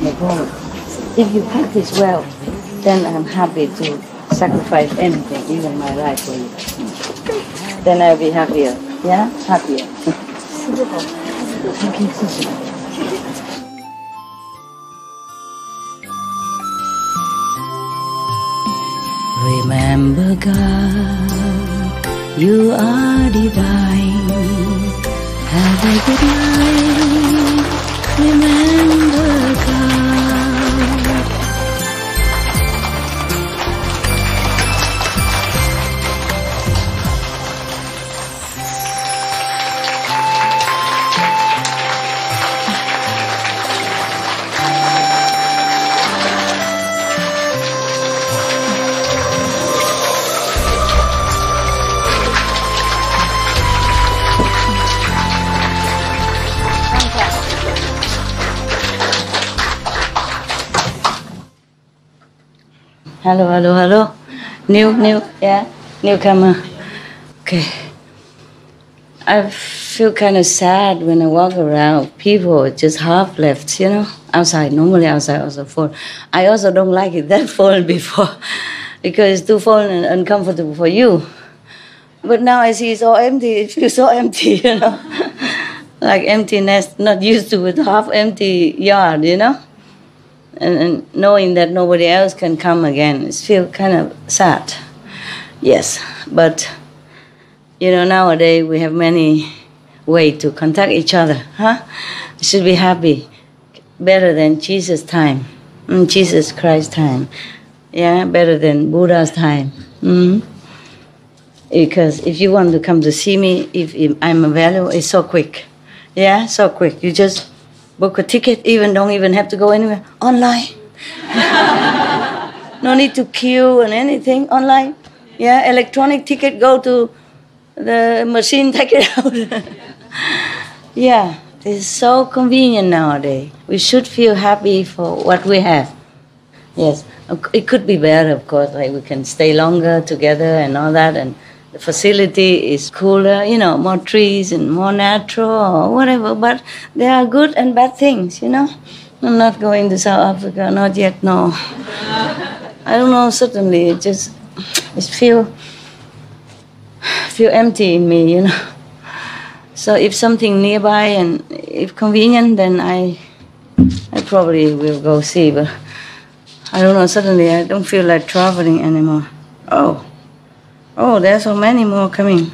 No problem. If you practice well, then I'm happy to sacrifice anything, even my life for you. Then I'll be happier. Yeah? Happier. Thank you so much. Remember, God, you are divine. Have a good night. Remember, God. Hello, hello, hello. Newcomer. Okay. I feel kind of sad when I walk around. People just half left, you know, outside. Normally outside also full. I also don't like it that full before because it's too full and uncomfortable for you. But now I see it's all empty. It feels so empty, you know, like empty nest, not used to with half empty yard, you know. And knowing that nobody else can come again, it feels kind of sad. Yes, but you know, nowadays we have many ways to contact each other, huh? We should be happy, better than Jesus' time, Jesus Christ's time, yeah, better than Buddha's time. Because if you want to come to see me, if I'm available, it's so quick, yeah, so quick. You just book a ticket, don't even have to go anywhere. Online. No need to queue and anything. Online. Yeah, electronic ticket, go to the machine, take it out. Yeah, it's so convenient nowadays. We should feel happy for what we have. Yes, it could be better, of course, like we can stay longer together and all that, and the facility is cooler, you know, more trees and more natural or whatever, but there are good and bad things, you know. I'm not going to South Africa, not yet, no. I don't know, suddenly it feel empty in me, you know. So if something nearby and if convenient, then I probably will go see, but I don't know, suddenly I don't feel like traveling anymore. Oh, there's so many more coming.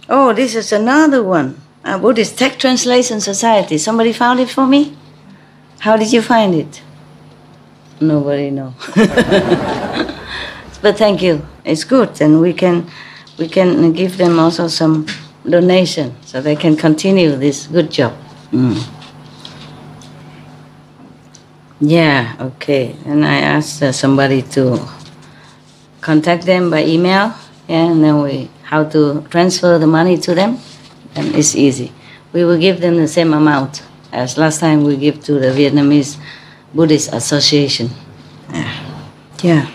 Oh, this is another one. Buddhist Text Translation Society. Somebody found it for me? How did you find it? Nobody knows. But thank you. It's good, and we can give them also some donation so they can continue this good job. Yeah, okay. And I asked somebody to contact them by email, yeah, and then how to transfer the money to them, and it's easy. We will give them the same amount as last time we give to the Vietnamese Buddhist Association. Yeah.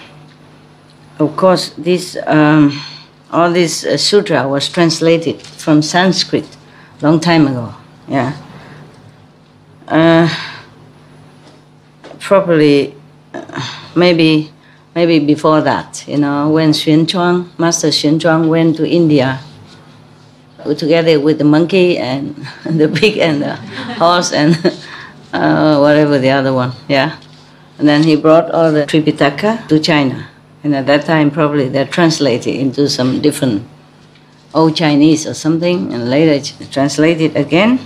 Of course, this all this sutra was translated from Sanskrit long time ago. Yeah. Probably, maybe before that, you know, when Master Xuan Chuang went to India, together with the monkey and the pig and the horse and whatever the other one, yeah. And then he brought all the Tripitaka to China. And at that time, probably they're translated into some different Old Chinese or something, and later translated again.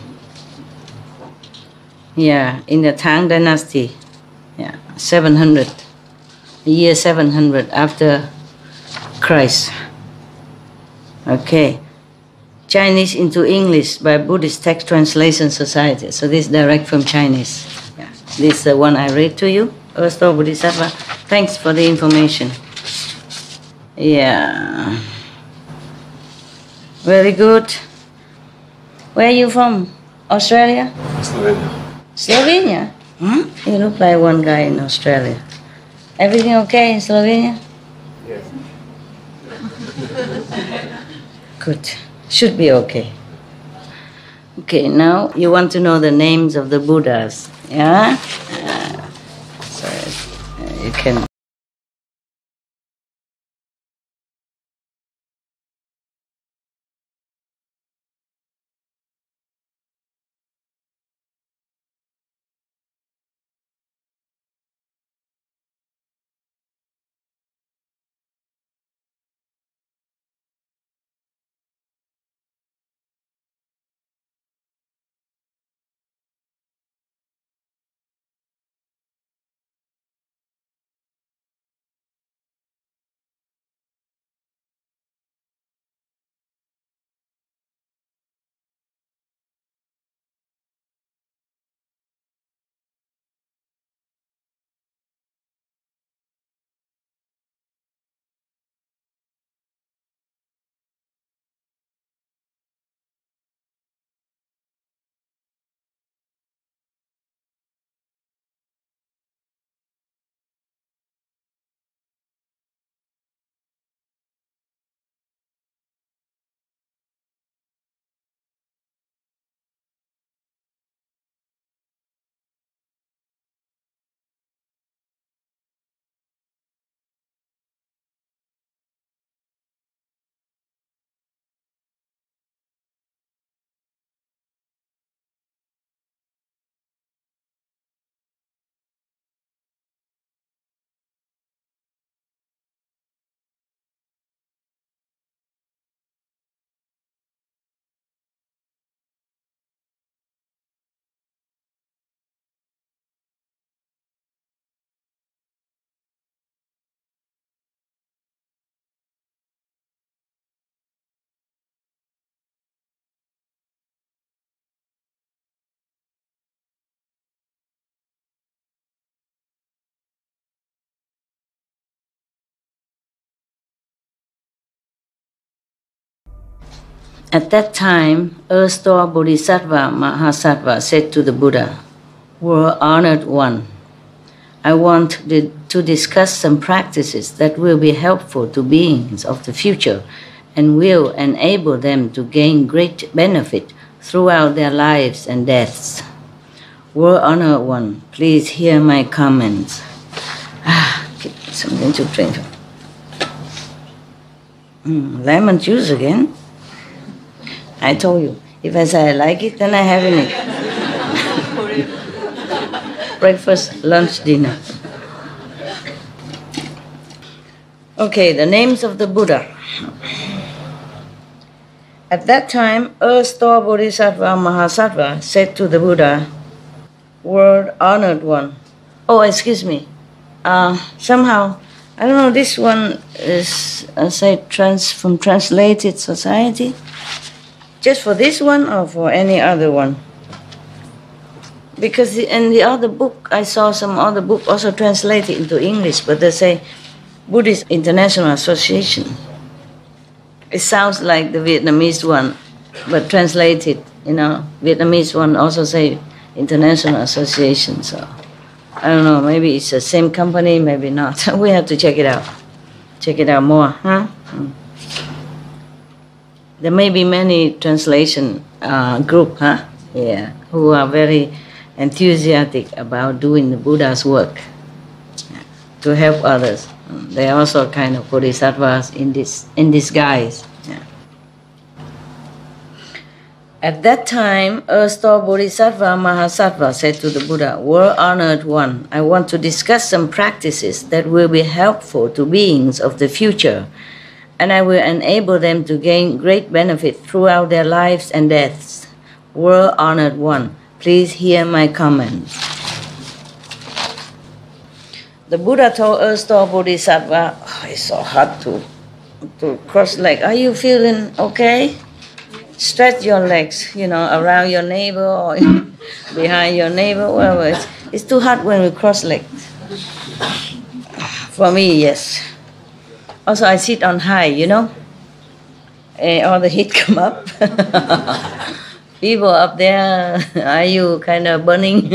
Yeah, in the Tang dynasty, yeah, 700. The year 700 after Christ. Okay. Chinese into English by Buddhist Text Translation Society. So this is direct from Chinese. Yeah. This is the one I read to you. Ersto Bodhisattva. Thanks for the information. Yeah. Very good. Where are you from? Australia? Slovenia. Slovenia? You look like one guy in Australia. Everything okay in Slovenia? Yes. Good. Should be okay. Okay, now you want to know the names of the Buddhas, yeah? So you can... At that time, erstwhile Bodhisattva Mahasattva said to the Buddha, "World Honored One, I want to discuss some practices that will be helpful to beings of the future and will enable them to gain great benefit throughout their lives and deaths. World Honored One, please hear my comments." Get something to drink. Lemon juice again? I told you, if I say I like it, then I have it. Breakfast, lunch, dinner. Okay, the names of the Buddha. At that time, erstwhile Bodhisattva Mahasattva said to the Buddha, "World Honored One." Oh, excuse me. Somehow, I don't know, this one is, from Translated Society. Just for this one or for any other one? Because in the other book, I saw some other book also translated into English, but they say Buddhist International Association. It sounds like the Vietnamese one, but translated, Vietnamese one also say International Association. So I don't know, maybe it's the same company, maybe not. We have to check it out. Check it out more, huh? There may be many translation group, huh? Yeah, who are very enthusiastic about doing the Buddha's work to help others. They are also kind of bodhisattvas in disguise. Yeah. At that time, erstwhile Bodhisattva Mahasattva said to the Buddha, "World Honored One, I want to discuss some practices that will be helpful to beings of the future, and I will enable them to gain great benefit throughout their lives and deaths. World Honored One, please hear my comments." The Buddha told erstwhile Bodhisattva, "It's so hard to cross legs. Are you feeling okay? Stretch your legs, around your navel or behind your navel. Well, it's too hard when we cross legs." For me, yes. Also, I sit on high, all the heat come up. People up there, are you kind of burning?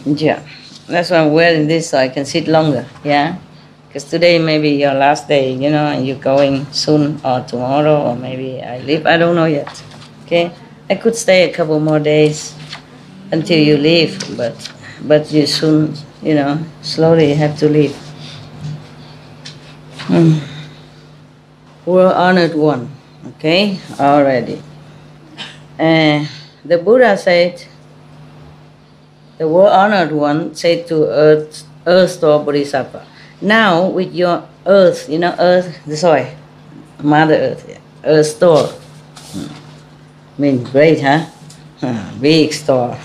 Yeah, that's why I'm wearing this, so I can sit longer, yeah? Because today may be your last day, and you're going soon or tomorrow, or maybe I leave, I don't know yet. Okay, I could stay a couple more days until you leave, but you soon, slowly have to leave. World honored one, okay, already. The Buddha said, the world honored one said to earth store Bodhisattva, now with your earth, earth, the soil, Mother Earth, yeah, earth store. Means great, huh? Big store.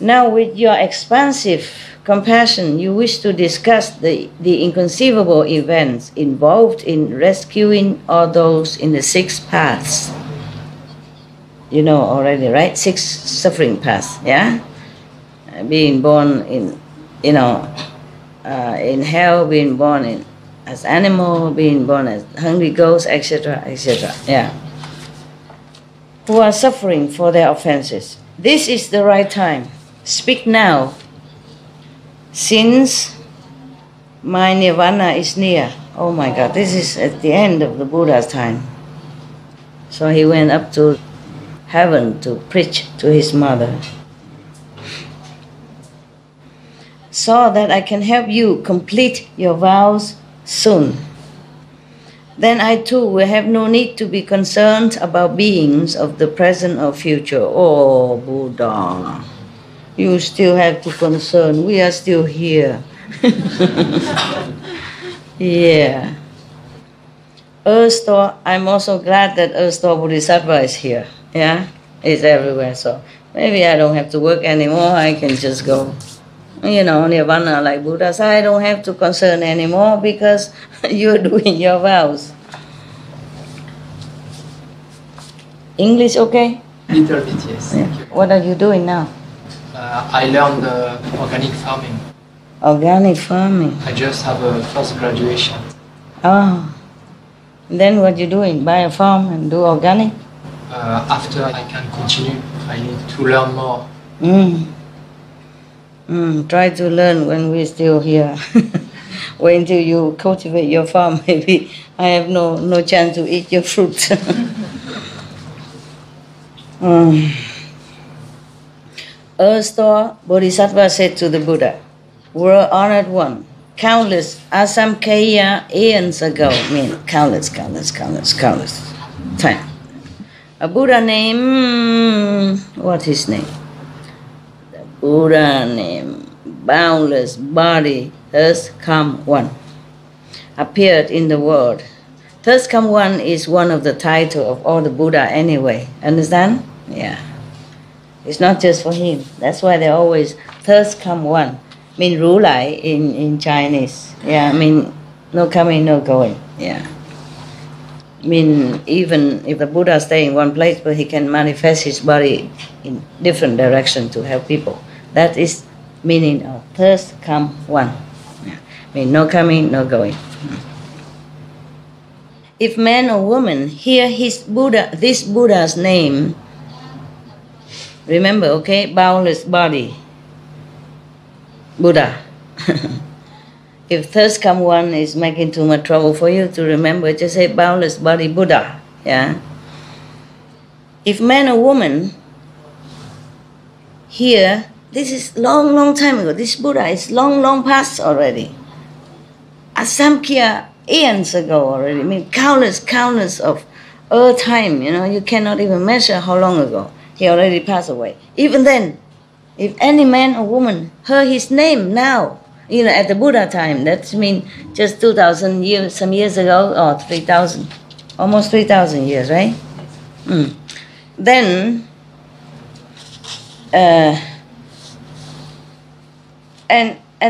Now with your expansive compassion, you wish to discuss the inconceivable events involved in rescuing all those in the 6 paths. You know already, right? 6 suffering paths, yeah? Being born in, in hell, being born as animal, being born as hungry ghosts, etc., etc., yeah. Who are suffering for their offenses. This is the right time. Speak now, since my nirvana is near. Oh my God, this is at the end of the Buddha's time. So he went up to heaven to preach to his mother. So that I can help you complete your vows soon. Then I too will have no need to be concerned about beings of the present or future. Oh, Buddha, you still have to concern. We are still here. Yeah. Earth Store, I'm also glad that Earth Store Bodhisattva is here. Yeah, it's everywhere. So maybe I don't have to work anymore. I can just go, nirvana like Buddha. So I don't have to concern anymore because you're doing your vows. English okay? Little bit, yes. Yeah. What are you doing now? I learned organic farming. Organic farming. I just have a first graduation. Oh. Then what you doing? Buy a farm and do organic? After I can continue, I need to learn more. Try to learn when we're still here. Wait until you cultivate your farm. Maybe I have no chance to eat your fruit. Earth Store Bodhisattva said to the Buddha, world honored one, countless asamkhya eons ago, countless time. A Buddha named, what his name? The Buddha named boundless body, thus come one, appeared in the world. Thus come one is one of the titles of all the Buddha anyway. Understand? Yeah. It's not just for him. That's why they always, thus come one. Mean Ru Lai in Chinese. Yeah, no coming, no going. Yeah. Even if the Buddha stay in one place, but he can manifest his body in different direction to help people. That is meaning of thus come one. Yeah. No coming, no going. If man or woman hear this Buddha's name, remember, okay, boundless body, Buddha. If thirst come one is making too much trouble for you to remember, just say boundless body Buddha. Yeah. If man or woman hear, this is long time ago. This Buddha is long past already. Asamkhya eons ago already. Countless of earth time. You cannot even measure how long ago. He already passed away. Even then, if any man or woman heard his name now, at the Buddha time, that means just 2,000 years, some years ago, or 3,000, almost 3,000 years, right? Then, and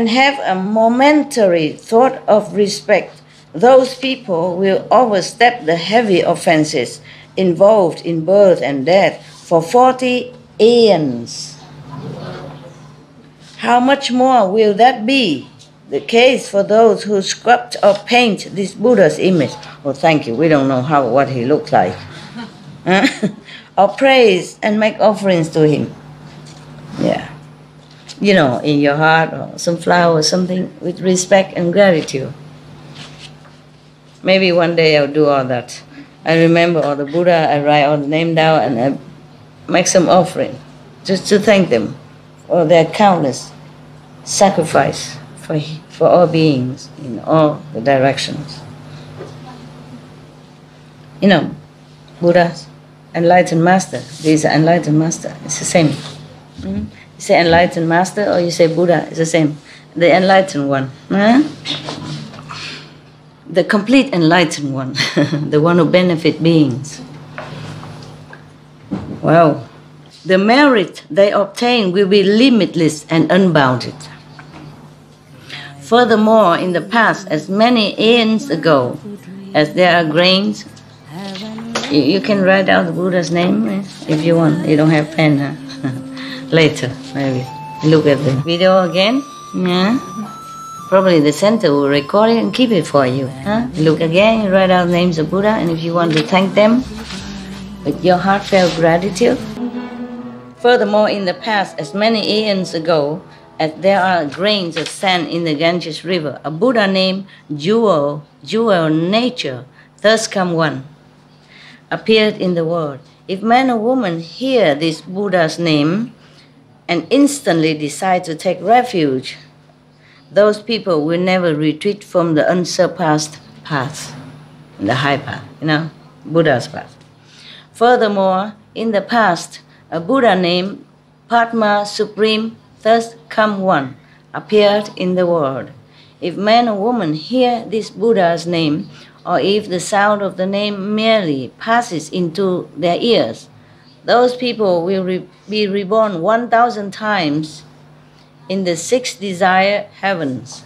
have a momentary thought of respect, those people will overstep the heavy offenses involved in birth and death for 40 aeons. How much more will that be the case for those who sculpt or paint this Buddha's image? Oh, thank you. We don't know what he looks like. Or praise and make offerings to him. Yeah. In your heart, or some flower or something with respect and gratitude. Maybe one day I'll do all that. I remember all the Buddha, I write all the name down and I make some offering just to thank them for their countless sacrifice for all beings in all the directions. You know, Buddha's enlightened master, these are enlightened master, it's the same. You say enlightened master or you say Buddha, it's the same. The enlightened one. Huh? The complete enlightened one, the one who benefit beings. Wow. The merit they obtain will be limitless and unbounded. Furthermore, in the past, as many aeons ago, as there are grains, you can write out the Buddha's name if you want. You don't have pen, huh? Later, maybe. Look at the video again. Yeah. Probably the center will record it and keep it for you. Huh? Look again, you write out names of Buddha, and if you want to thank them with your heartfelt gratitude. Furthermore, in the past, as many aeons ago, as there are grains of sand in the Ganges River, a Buddha named Jewel Nature, thus come one, appeared in the world. If man or woman hear this Buddha's name and instantly decide to take refuge, those people will never retreat from the unsurpassed path, the high path, Buddha's path. Furthermore, in the past, a Buddha named Padma Supreme, thus come one, appeared in the world. If man or woman hear this Buddha's name, or if the sound of the name merely passes into their ears, those people will be reborn 1,000 times in the 6 desired heavens.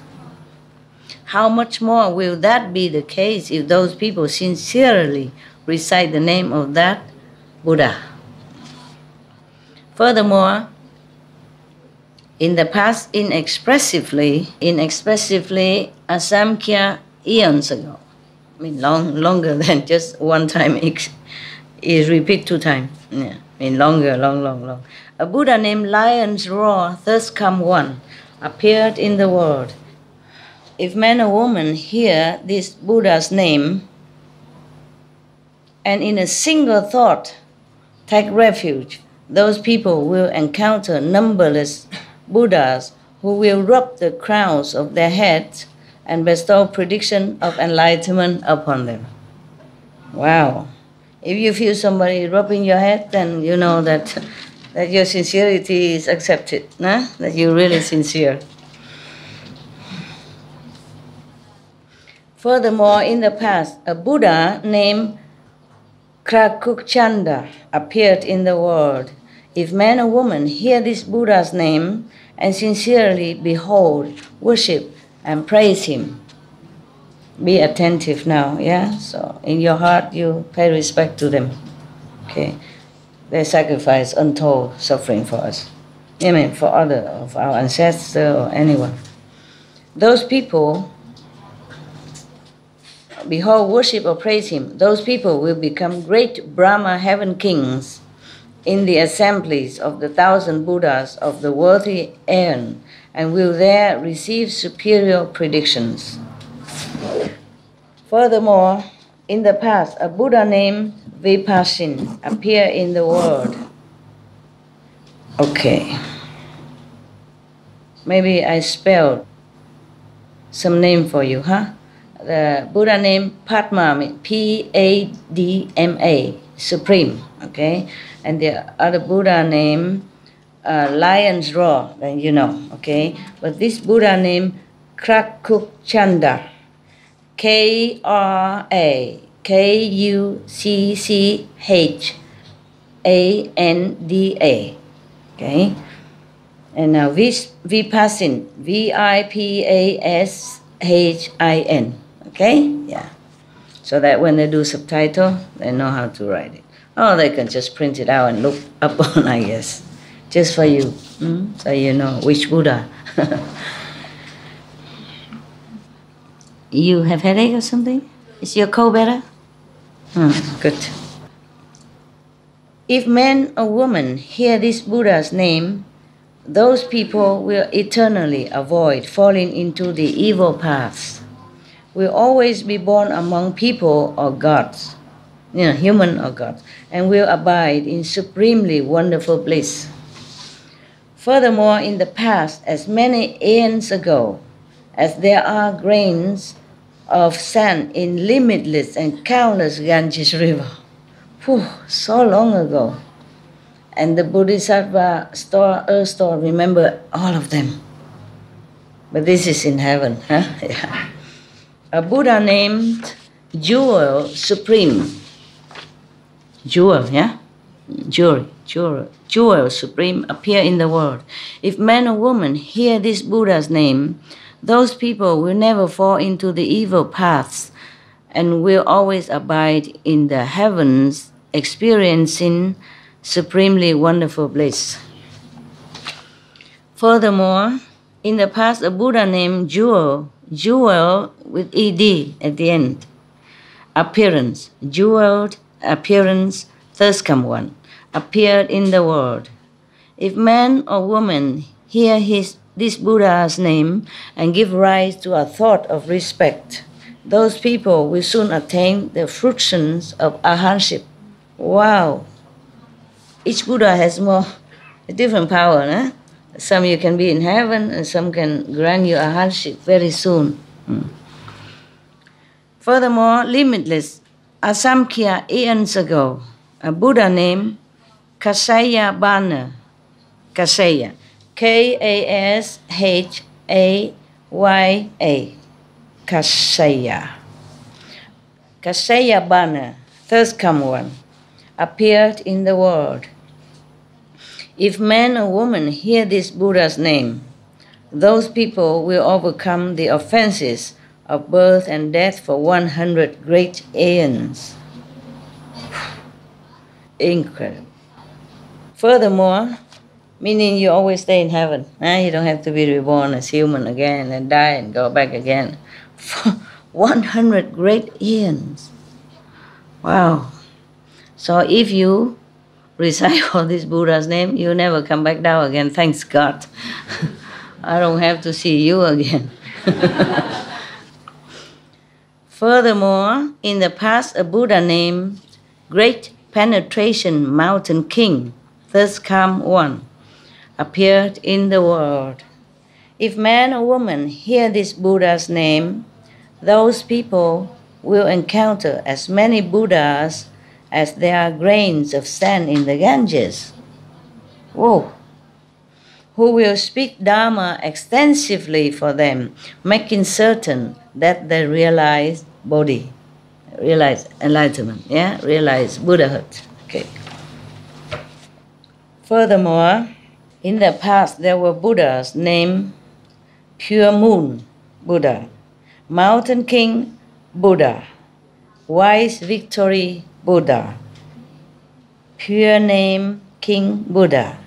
How much more will that be the case if those people sincerely recite the name of that Buddha? Furthermore, in the past, inexpressively Asamkhya eons ago, longer than just one time, is repeat 2 times. Yeah, long. A Buddha named Lion's Roar, thus come one, appeared in the world. If man or woman hear this Buddha's name and in a single thought take refuge, those people will encounter numberless Buddhas who will rub the crowns of their heads and bestow prediction of enlightenment upon them. Wow. If you feel somebody rubbing your head, then you know that your sincerity is accepted, nah? That you're really sincere. Furthermore, in the past, a Buddha named Krakukchanda appeared in the world. If man or woman hear this Buddha's name and sincerely behold, worship, and praise him, be attentive now, yeah? So in your heart, you pay respect to them, okay? They sacrifice untold suffering for us. For other of our ancestors or anyone. Those people, behold, worship or praise him. Those people will become great Brahma heaven kings in the assemblies of the 1,000 Buddhas of the worthy aeon, and will there receive superior predictions. Furthermore, in the past, a Buddha named Vipassin appeared in the world. Okay. Maybe I spelled some name for you, huh? The Buddha named Padma, P-A-D-M-A, Supreme, okay? And the other Buddha named Lion's Roar, then you know, okay? But this Buddha named Krakukchanda, Krakukchanda, okay? And now Vipassin, Vipashin, okay? Yeah. So that when they do subtitle, they know how to write it. Oh, they can just print it out and look up on, I guess, just for you, so you know which Buddha. You have headache or something? Is your cold better? Good. If man or woman hear this Buddha's name, those people will eternally avoid falling into the evil paths, will always be born among people or gods. human or God, and will abide in supremely wonderful bliss. Furthermore, in the past, as many aeons ago, as there are grains of sand in limitless and countless Ganges river, so long ago, and the Bodhisattva earth store, remember all of them. But this is in heaven. Yeah. A Buddha named Jewel Supreme. Jewel, yeah? Jewel Supreme appear in the world. If man or woman hear this Buddha's name, those people will never fall into the evil paths and will always abide in the heavens, experiencing supremely wonderful bliss. Furthermore, in the past, a Buddha named Jewel with ED at the end, appearance, jeweled appearance, thirst come one, appeared in the world. If man or woman hear this Buddha's name and give rise to a thought of respect, those people will soon attain the fruitions of arhatship. Wow! Each Buddha has a different power, eh? Some you can be in heaven, and some can grant you arhatship very soon. Furthermore, limitless, Asamkhya eons ago, a Buddha named Kasaya Bana, Kasaya, K-A-S-H-A-Y-A, Kasaya. Kasaya Bana, thirst come one, appeared in the world. If man or woman hear this Buddha's name, those people will overcome the offenses of birth and death for 100 great aeons. Incredible. Furthermore, meaning you always stay in heaven. You don't have to be reborn as human again and die and go back again. For 100 great aeons. Wow. So if you recite all this Buddha's name, you never come back down again. Thanks God. I don't have to see you again. Furthermore, in the past, a Buddha named Great Penetration Mountain King, thus come one, appeared in the world. If man or woman hear this Buddha's name, those people will encounter as many Buddhas as there are grains of sand in the Ganges. Whoa! Who will speak Dharma extensively for them, making certain that they realize Bodhi, realize enlightenment, realize Buddhahood. Okay. Furthermore, in the past there were Buddhas named Pure Moon Buddha, Mountain King Buddha, Wise Victory Buddha, Pure Name King Buddha,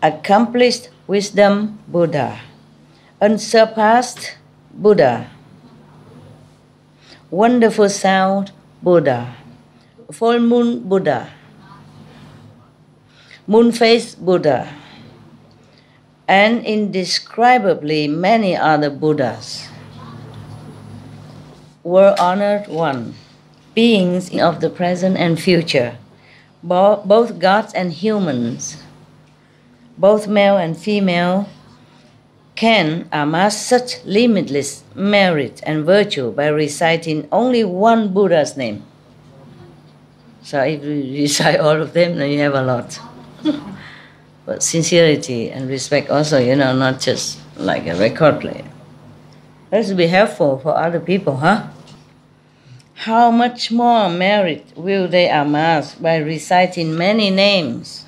Accomplished Wisdom Buddha, Unsurpassed Buddha, Wonderful Sound Buddha, Full Moon Buddha, Moon-faced Buddha, and indescribably many other Buddhas. Were honored one, beings of the present and future, both gods and humans, both male and female, can amass such limitless merit and virtue by reciting only one Buddha's name. So if you recite all of them, then you have a lot. But sincerity and respect also, not just like a record player. Let's be helpful for other people, huh? How much more merit will they amass by reciting many names?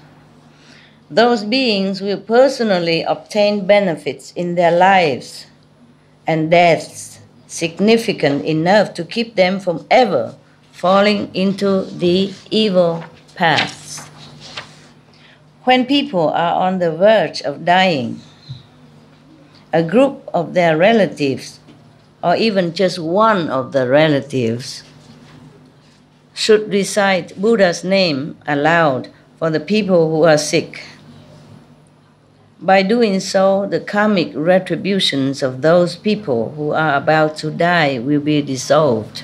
Those beings will personally obtain benefits in their lives and deaths significant enough to keep them from ever falling into the evil paths. When people are on the verge of dying, a group of their relatives, or even just one of the relatives, should recite Buddha's name aloud for the people who are sick. By doing so, the karmic retributions of those people who are about to die will be dissolved.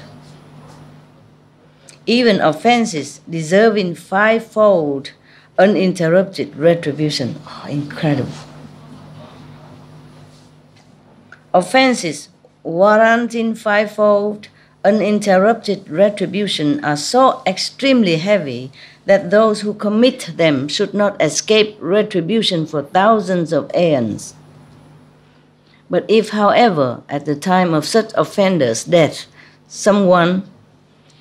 even offenses deserving fivefold uninterrupted retribution. Oh, incredible. Offenses warranting fivefold uninterrupted retribution are so extremely heavy that those who commit them should not escape retribution for thousands of aeons. But if, however, at the time of such offenders' death, someone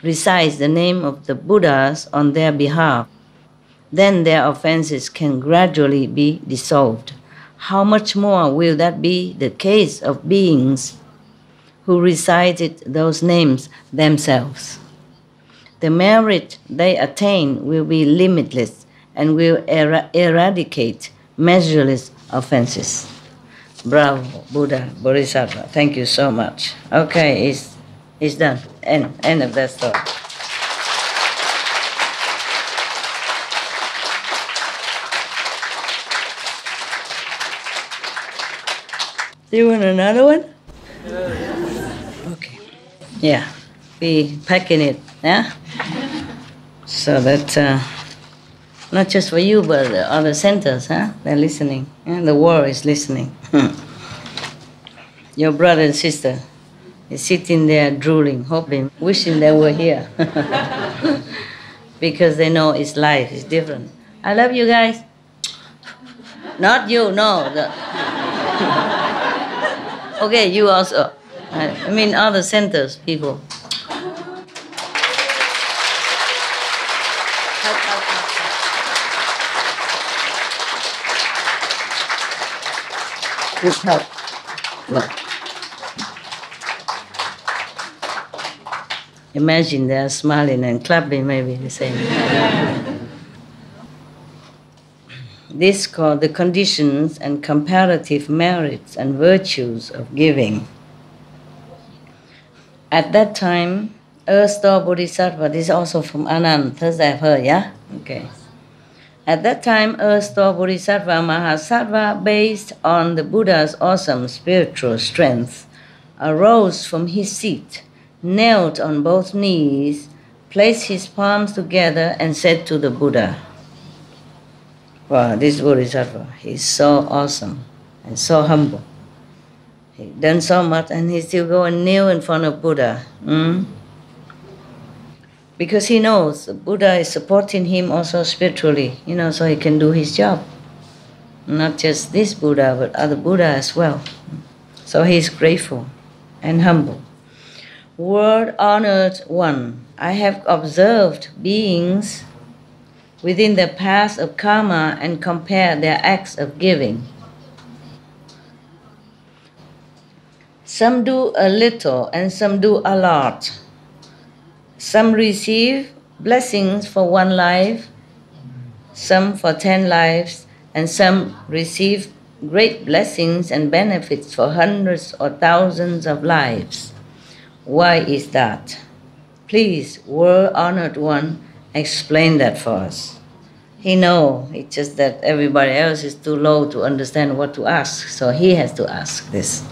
recites the name of the Buddhas on their behalf, then their offenses can gradually be dissolved. How much more will that be the case of beings who recited those names themselves? The merit they attain will be limitless and will eradicate measureless offenses. Bravo, Buddha, Bodhisattva. Thank you so much. Okay, it's done. End of that story. Do you want another one? Okay. Yeah, we packing it, yeah? So that not just for you, but the other centers, huh? They're listening. Yeah? The world is listening. Your brother and sister is sitting there drooling, hoping, wishing they were here. Because they know it's life, it's different. I love you guys. Not you, no. Okay, you also. I mean other centers, people. Good help. Look. Imagine they're smiling and clapping, maybe the same. This is called the conditions and comparative merits and virtues of giving. At that time, Earth-store Bodhisattva, this is also from Anand, Thursday I've heard, yeah? Okay. At that time, Earth-store Bodhisattva Mahasattva, based on the Buddha's awesome spiritual strength, arose from his seat, knelt on both knees, placed his palms together and said to the Buddha, wow, this Bodhisattva, he's so awesome and so humble. He's done so much and he still go and kneel in front of Buddha. Because he knows the Buddha is supporting him also spiritually, so he can do his job. Not just this Buddha, but other Buddha as well. So he is grateful and humble. World-honored one, I have observed beings within the path of karma and compare their acts of giving. Some do a little and some do a lot. Some receive blessings for one life, some for 10 lives, and some receive great blessings and benefits for hundreds or thousands of lives. Why is that? Please, world-honored one, explain that for us. He knows, it's just that everybody else is too low to understand what to ask, so he has to ask this.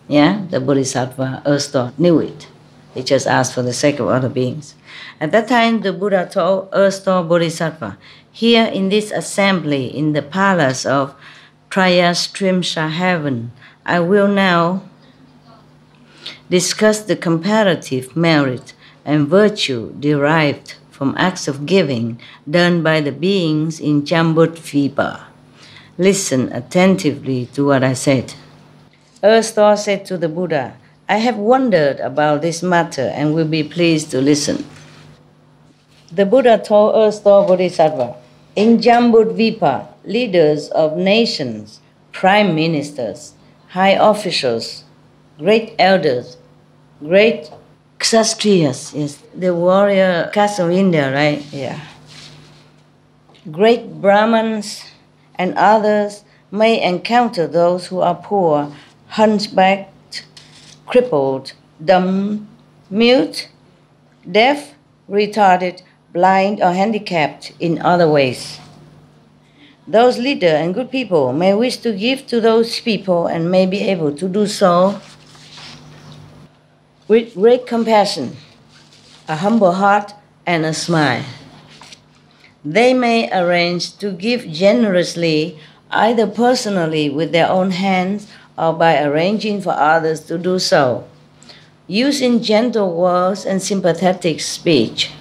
Yeah, the Bodhisattva Earth-store knew it. He just asked for the sake of other beings. At that time, the Buddha told Earth-store Bodhisattva, here in this assembly in the palace of Trayastrimsha heaven, I will now discuss the comparative merit and virtue derived from acts of giving done by the beings in Jambudvipa. Listen attentively to what I said. Earth-store said to the Buddha, I have wondered about this matter and will be pleased to listen. The Buddha told Earth-store Bodhisattva, in Jambudvipa, leaders of nations, prime ministers, high officials, great elders, great Kshatriyas, yes, the warrior caste of India, right? Yeah. Great Brahmins and others may encounter those who are poor, hunchbacked, crippled, dumb, mute, deaf, retarded, blind, or handicapped in other ways. Those leaders and good people may wish to give to those people and may be able to do so with great compassion. a humble heart, and a smile. They may arrange to give generously, either personally with their own hands or by arranging for others to do so, using gentle words and sympathetic speech.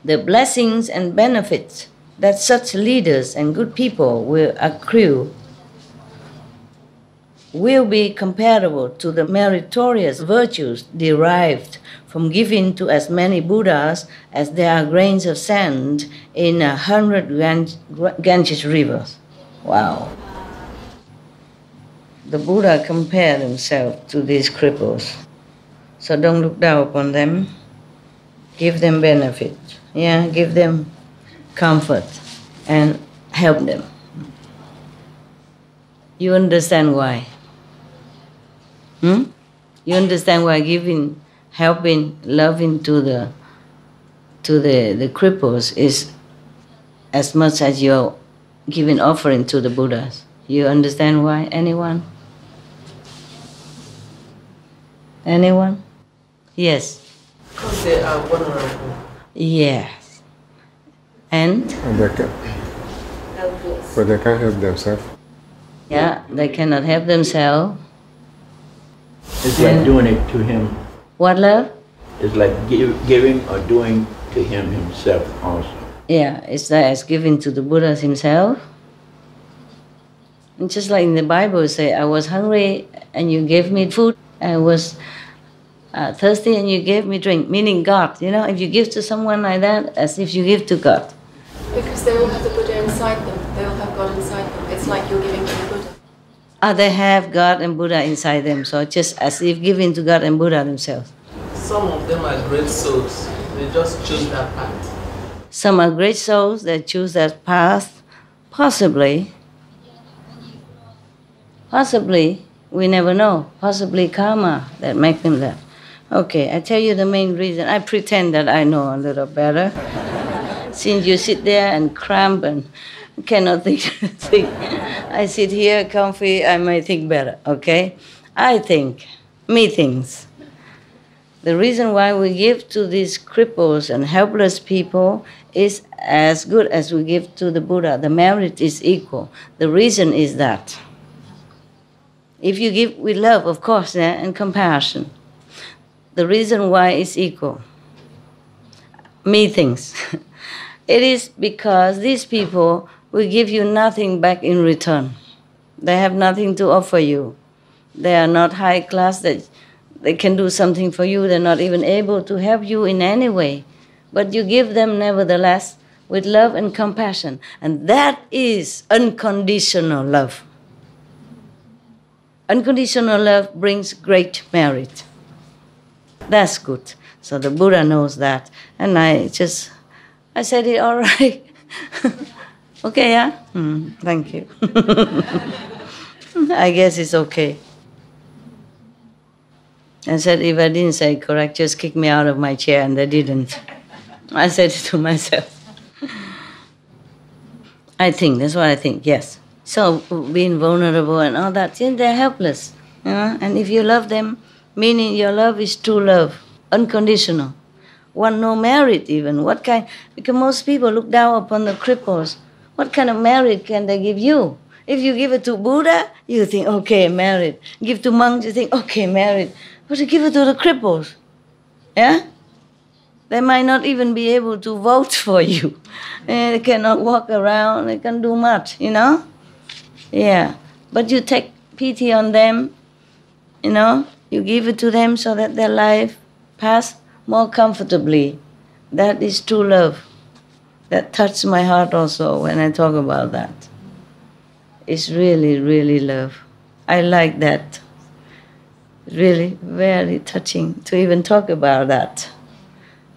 The blessings and benefits that such leaders and good people will accrue will be comparable to the meritorious virtues derived from giving to as many Buddhas as there are grains of sand in 100 Ganges rivers. Wow. The Buddha compared himself to these cripples. So don't look down upon them. Give them benefit. Yeah, give them comfort and help them. You understand why? You understand why giving, helping, loving to the cripples is as much as you're giving offering to the Buddhas? You understand why? Anyone? Anyone? Yes. Because they are vulnerable. Yes. And they can, but they can't help themselves. Yeah, they cannot help themselves. It's like doing it to him. What, love? It's like giving or doing to him himself also. Yeah, it's like as giving to the Buddha himself. And just like in the Bible say, I was hungry and you gave me food. I was thirsty and you gave me drink, meaning God. You know, if you give to someone like that, as if you give to God. Because they all have the Buddha inside them. They all have God inside them. It's like you're giving to the Buddha. They have God and Buddha inside them, so just as if giving to God and Buddha themselves. Some of them are great souls. They just choose that path. Some are great souls that choose that path. Possibly. Possibly, we never know. Possibly karma that make them that. Okay, I tell you the main reason. I pretend that I know a little better. Since you sit there and cramp and cannot think. I sit here comfy, I may think better, okay? I think, methinks. The reason why we give to these cripples and helpless people is as good as we give to the Buddha. The merit is equal. The reason is that if you give with love, of course, and compassion, the reason why it's equal. Methinks. It is because these people will give you nothing back in return. They have nothing to offer you. They are not high class that they can do something for you. They're not even able to help you in any way. But you give them nevertheless with love and compassion. And that is unconditional love. Unconditional love brings great merit. That's good. So the Buddha knows that. And I said it all right. Okay, yeah? Thank you. I guess it's okay. I said, if I didn't say it correct, just kick me out of my chair, and they didn't. I said it to myself. I think, that's what I think, yes. So being vulnerable and all that, they're helpless. You know? And if you love them, meaning your love is true love, unconditional. Want no merit even. What kind? Because most people look down upon the cripples. What kind of merit can they give you? If you give it to Buddha, you think, okay, merit. Give to monks, you think, okay, merit. But you give it to the cripples, yeah? They might not even be able to vote for you. They cannot walk around, they can't do much, you know? Yeah, but you take pity on them, you know? You give it to them so that their life pass more comfortably. That is true love. That touched my heart also when I talk about that. It's really, really love. I like that. Really, very touching to even talk about that.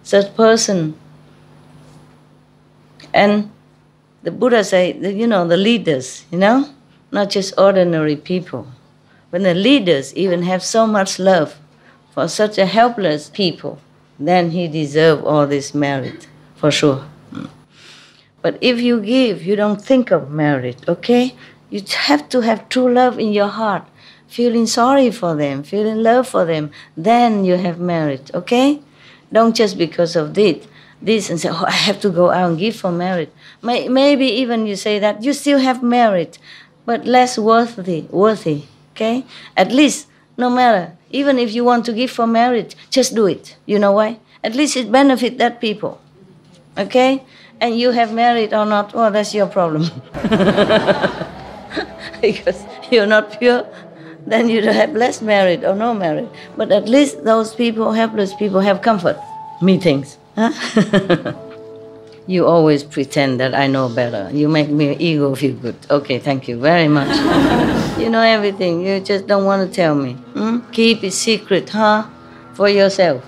Such person. And the Buddha say, you know, the leaders, you know, not just ordinary people. When the leaders even have so much love for such a helpless people, then he deserves all this merit, for sure. But if you give, you don't think of merit, okay? You have to have true love in your heart, feeling sorry for them, feeling love for them, then you have merit, okay? Don't just because of this and say, oh, I have to go out and give for merit. Maybe even you say that you still have merit, but less worthy, okay? At least, no matter, even if you want to give for merit, just do it. You know why? At least it benefits that people, okay? And you have merit or not, well, that's your problem. Because you're not pure, then you have less merit or no merit. But at least those people, helpless people, have comfort. Meetings. Huh? You always pretend that I know better. You make me ego feel good. Okay, thank you very much. You know everything. You just don't want to tell me. Keep it secret, huh? For yourself.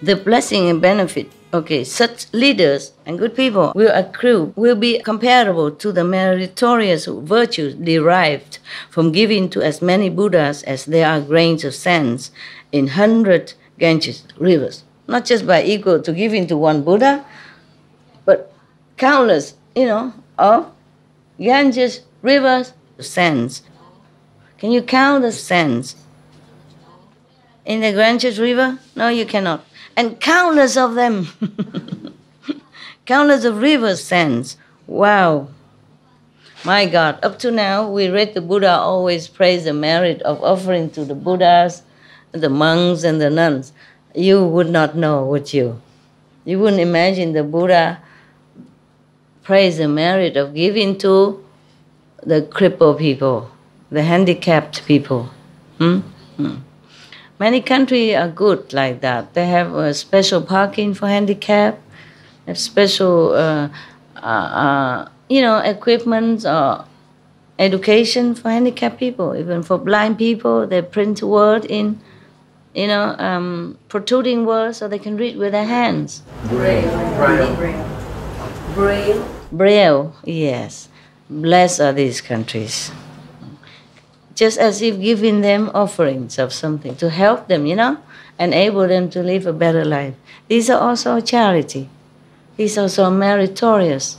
The blessing and benefit, okay, such leaders and good people will be comparable to the meritorious virtues derived from giving to as many Buddhas as there are grains of sand in 100 Ganges rivers. Not just by equal to giving to one Buddha, but countless, of Ganges rivers, sands. Can you count the sands in the Ganges river? No, you cannot. And countless of them, countless of rivers, sands. Wow. My God, up to now, we read the Buddha always praise the merit of offering to the Buddhas, the monks and the nuns. You would not know, would you? You wouldn't imagine the Buddha praise the merit of giving to the crippled people, the handicapped people. Many countries are good like that. They have special parking for handicapped, have special, equipment or education for handicapped people. Even for blind people, they print word in, protruding words so they can read with their hands. Braille, yes. Blessed are these countries. Just as if giving them offerings of something to help them, enable them to live a better life. These are also charity. These are also meritorious.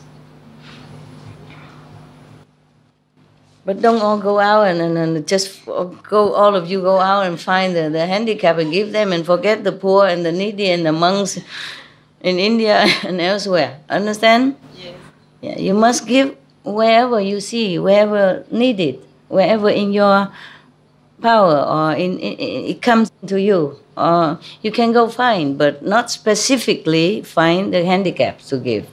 But don't all go out and just go, all of you go out and find the handicapped and give them and forget the poor and the needy and the monks in India and elsewhere. Understand? Yes. Yeah, you must give wherever you see, wherever needed. Wherever in your power or it comes to you, or you can go find, but not specifically find the handicapped to give.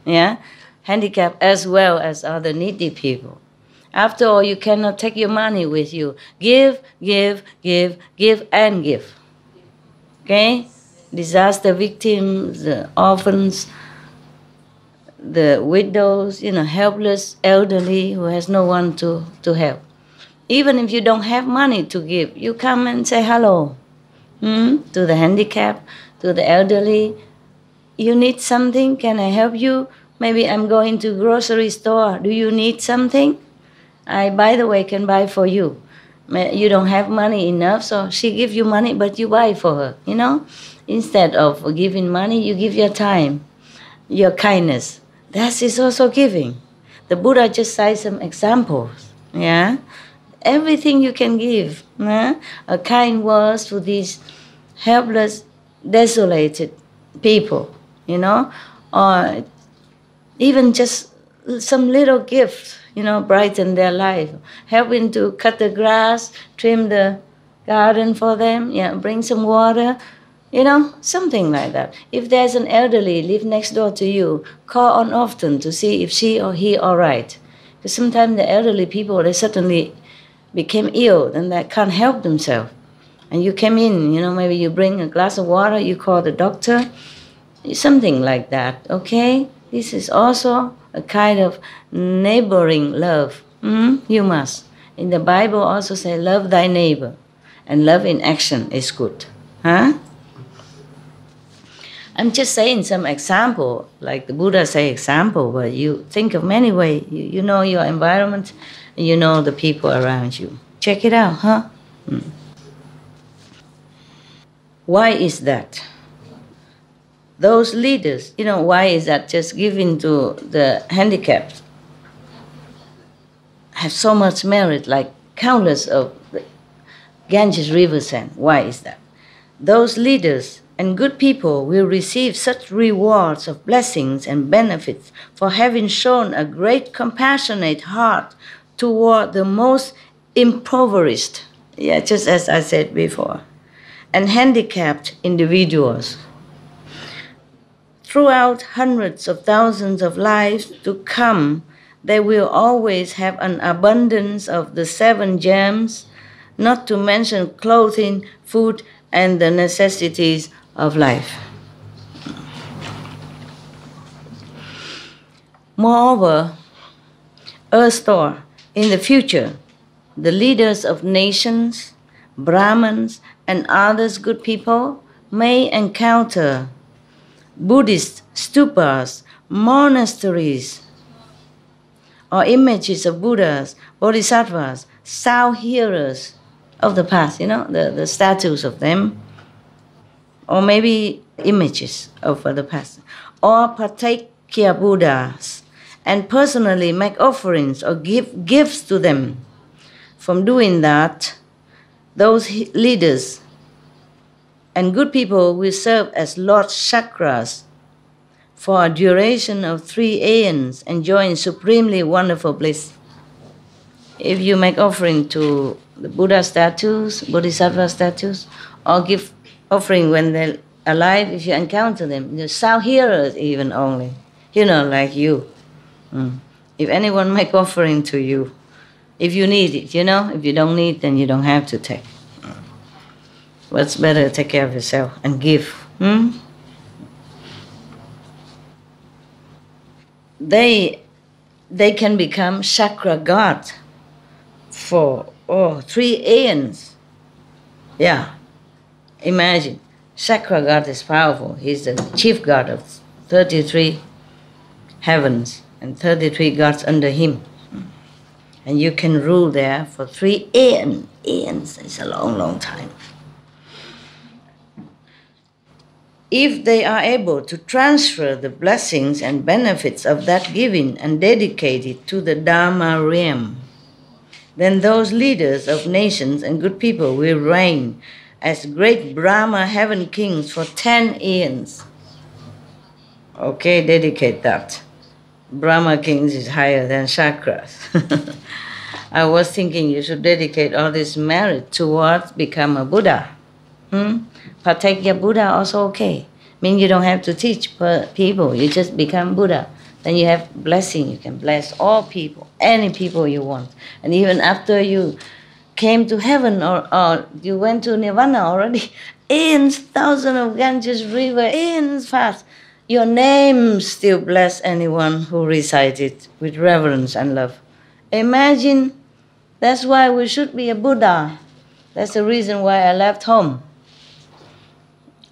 Yeah, handicapped as well as other needy people. After all, you cannot take your money with you. Give, and give. Okay, disaster victims, the orphans, the widows, helpless, elderly who has no one to help. Even if you don't have money to give, you come and say hello to the handicapped, to the elderly. You need something? Can I help you? Maybe I'm going to grocery store. Do you need something? I, by the way, can buy for you. You don't have money enough, so she gives you money, but you buy for her, Instead of giving money, you give your time, your kindness. That is also giving. The Buddha just cites some examples. Yeah, everything you can give. A kind word to these helpless, desolated people, or even just some little gift, brighten their life. Helping to cut the grass, trim the garden for them, bring some water. Something like that. If there's an elderly live next door to you, call on often to see if she or he all right. Because sometimes the elderly people, they suddenly became ill and they can't help themselves. And you came in, maybe you bring a glass of water, you call the doctor, something like that, okay? This is also a kind of neighboring love. You must. In the Bible also say, love thy neighbor. And love in action is good. Huh? I'm just saying some example, like the Buddha say example, but you think of many ways. You know your environment, and you know the people around you. Check it out, huh? Why is that? Those leaders, why is that just giving to the handicapped have so much merit, like countless of the Ganges river sand? Why is that? those leaders and good people will receive such rewards of blessings and benefits for having shown a great compassionate heart toward the most impoverished, just as I said before, and handicapped individuals. Throughout hundreds of thousands of lives to come, they will always have an abundance of the 7 gems, not to mention clothing, food, and the necessities of life. Moreover, Earthstar, in the future, the leaders of nations, Brahmins, and others good people may encounter Buddhist stupas, monasteries, or images of Buddhas, Bodhisattvas, sound hearers of the past, the statues of them, or maybe images of the past, or Patakya Buddhas, and personally make offerings or give gifts to them. From doing that, those leaders and good people will serve as Lord Chakras for a duration of 3 aeons, enjoying supremely wonderful bliss. If you make offering to the Buddha statues, Bodhisattva statues, or give offering when they're alive, if you encounter them, the sound hearers even only, like you. If anyone make offering to you, if you need it, if you don't need, then you don't have to take. But it's better to take care of yourself and give. They can become chakra god for 3 aeons. Yeah, imagine. Chakra god is powerful. He's the chief god of 33 heavens and 33 gods under him. And you can rule there for 3 aeons. Aeons is a long, long time. If they are able to transfer the blessings and benefits of that giving and dedicate it to the Dharma realm, then those leaders of nations and good people will reign as great Brahma heaven kings for 10 aeons. Okay, dedicate that. Brahma kings is higher than chakras. I was thinking you should dedicate all this merit towards become a Buddha. Patakya Buddha also okay. Mean you don't have to teach people, you just become Buddha. Then you have blessing, you can bless all people, any people you want. And even after you came to heaven or you went to Nirvana already, aeons, thousands of Ganges river, aeons fast, your name still bless anyone who recites it with reverence and love. Imagine, that's why we should be a Buddha. That's the reason why I left home.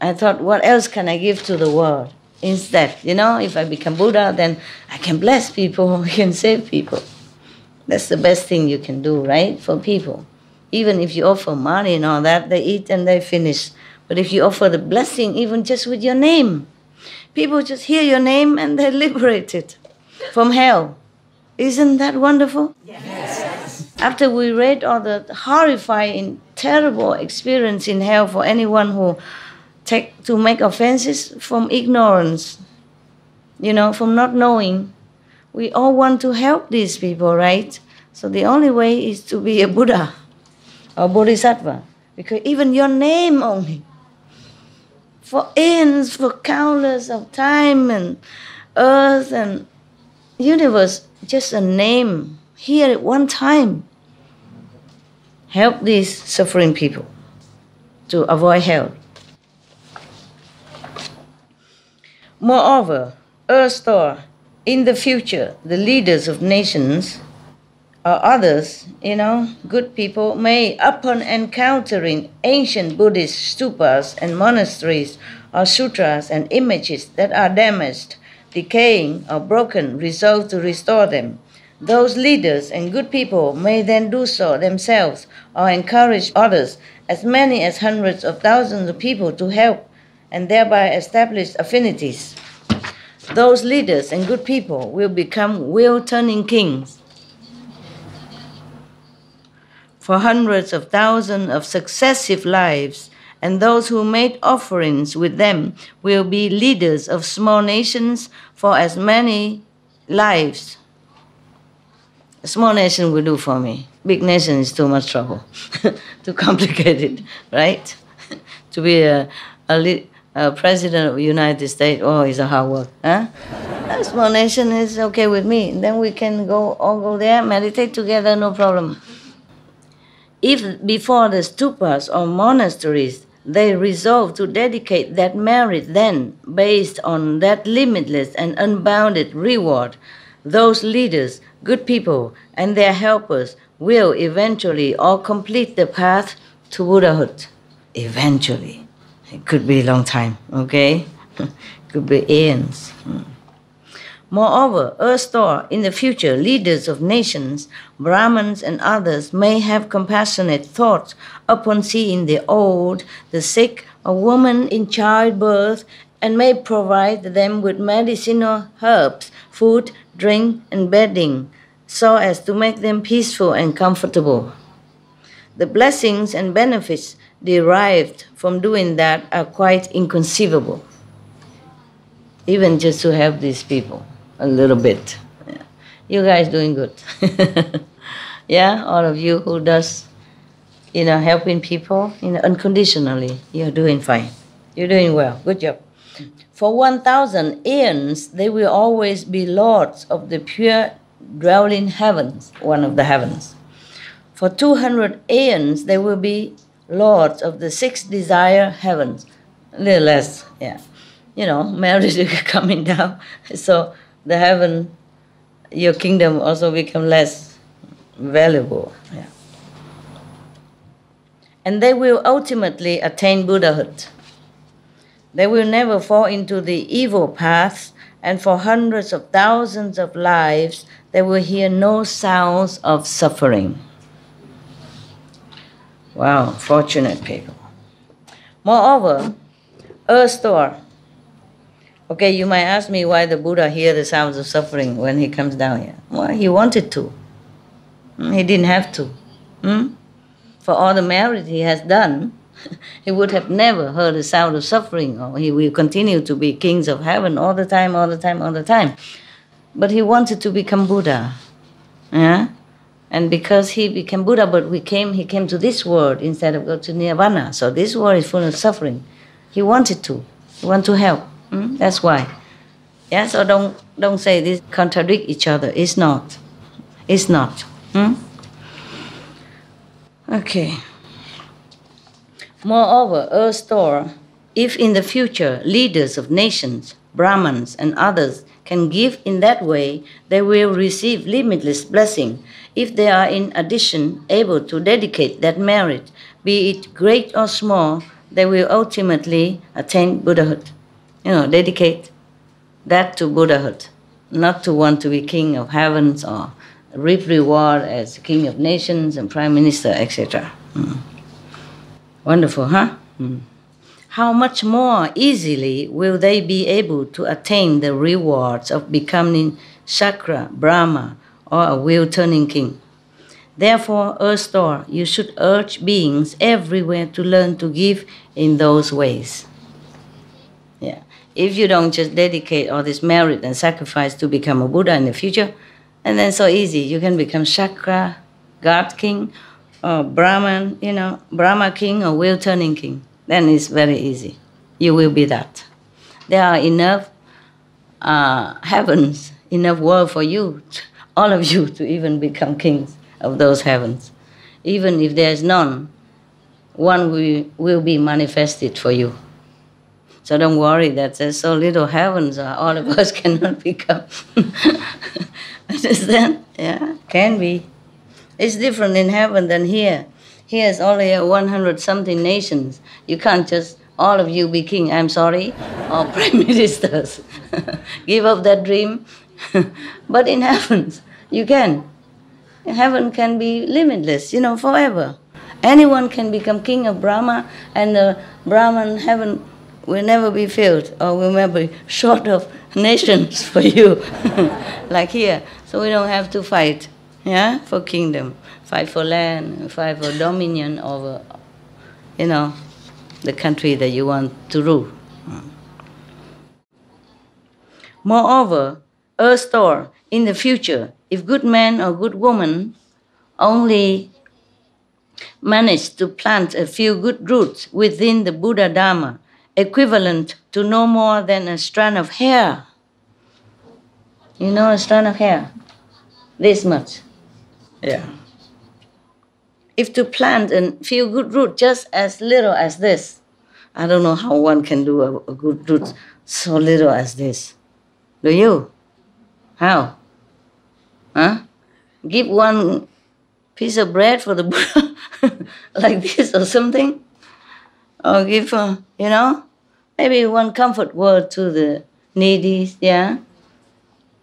I thought, what else can I give to the world? Instead, if I become Buddha, then I can bless people, I can save people. That's the best thing you can do, right, for people. Even if you offer money and all that, they eat and they finish. But if you offer the blessing, even just with your name, people just hear your name and they're liberated from hell. Isn't that wonderful? Yes. After we read all the horrifying, terrible experience in hell for anyone who to make offenses from ignorance, from not knowing. We all want to help these people, right? So the only way is to be a Buddha or Bodhisattva. Because even your name only, for aeons, for countless of time and earth and universe, just a name here at one time, help these suffering people to avoid hell. Moreover, Earthstar, in the future, the leaders of nations or others, good people may, upon encountering ancient Buddhist stupas and monasteries or sutras and images that are damaged, decaying, or broken, resolve to restore them. Those leaders and good people may then do so themselves or encourage others, as many as hundreds of thousands of people, to help and thereby establish affinities. Those leaders and good people will become wheel-turning kings for hundreds of thousands of successive lives, and those who made offerings with them will be leaders of small nations for as many lives. A small nation will do for me. Big nation is too much trouble, too complicated, right? To be a president of the United States, oh, it's a hard work. Huh? A small nation is okay with me. Then we can all go there, meditate together, no problem. If before the stupas or monasteries, they resolve to dedicate that merit, then, based on that limitless and unbounded reward, those leaders, good people, and their helpers will eventually all complete the path to Buddhahood. Eventually. It could be a long time, okay? Could be aeons. Moreover, erstwhile, in the future, leaders of nations, Brahmins and others may have compassionate thoughts upon seeing the old, the sick, or women in childbirth, and may provide them with medicinal herbs, food, drink, and bedding, so as to make them peaceful and comfortable. The blessings and benefits derived from doing that are quite inconceivable. Even just to help these people a little bit. Yeah. You guys doing good. Yeah, all of you who does, helping people, unconditionally, you're doing fine. You're doing well. Good job. For 1,000 aeons, they will always be lords of the pure dwelling heavens, one of the heavens. For 200 aeons, they will be lords of the 6 desire heavens. A little less, yeah. Marriage is coming down. So the heaven, your kingdom also become less valuable. Yeah. And they will ultimately attain Buddhahood. They will never fall into the evil paths, and for hundreds of thousands of lives, they will hear no sounds of suffering. Wow, fortunate people. Moreover, erstwhile, okay, you might ask me why the Buddha hear the sounds of suffering when he comes down here. Well, he wanted to. He didn't have to. For all the merit he has done, he would have never heard the sound of suffering, or he will continue to be kings of heaven all the time, all the time, all the time. But he wanted to become Buddha. Yeah? And because he became Buddha, but he came to this world instead of go to Nirvana. So this world is full of suffering. He wanted to. He wanted to help. That's why. Yeah, so don't say this contradict each other. It's not. It's not. Okay. Moreover, erstwhile, if in the future leaders of nations, Brahmins and others can give in that way, they will receive limitless blessing. If they are in addition able to dedicate that merit, be it great or small, they will ultimately attain Buddhahood. Dedicate that to Buddhahood, not to want to be king of heavens or reap reward as king of nations and prime minister, etc. Wonderful, huh? How much more easily will they be able to attain the rewards of becoming Shakra, Brahma, or a wheel-turning king? Therefore, erstwhile, you should urge beings everywhere to learn to give in those ways. Yeah. If you don't just dedicate all this merit and sacrifice to become a Buddha in the future, and then so easy, you can become Shakra, God king, or Brahman, Brahma king or wheel-turning king. Then it's very easy. You will be that. There are enough heavens, enough world for you, all of you, to even become kings of those heavens. Even if there is none, one will be manifested for you. So don't worry that there's so little heavens, all of us cannot become. Understand? Yeah, can be. It's different in heaven than here. Here is only 100-something nations. You can't just, all of you be king, I'm sorry, or prime ministers. Give up that dream. But in heavens, you can. Heaven can be limitless, forever. Anyone can become king of Brahma, and the Brahman heaven will never be filled, or will never be short of nations for you, like here. So we don't have to fight, for kingdom. Fight for land, fight for dominion over, the country that you want to rule. Moreover, earth store in the future, if good man or good woman only manage to plant a few good roots within the Buddha Dharma, equivalent to no more than a strand of hair. You know a strand of hair? This much. Yeah. If to plant a few good roots just as little as this, I don't know how one can do a good root so little as this. Do you? How? Huh? Give one piece of bread for the Buddha like this or something? Or give, maybe one comfort word to the needy, yeah?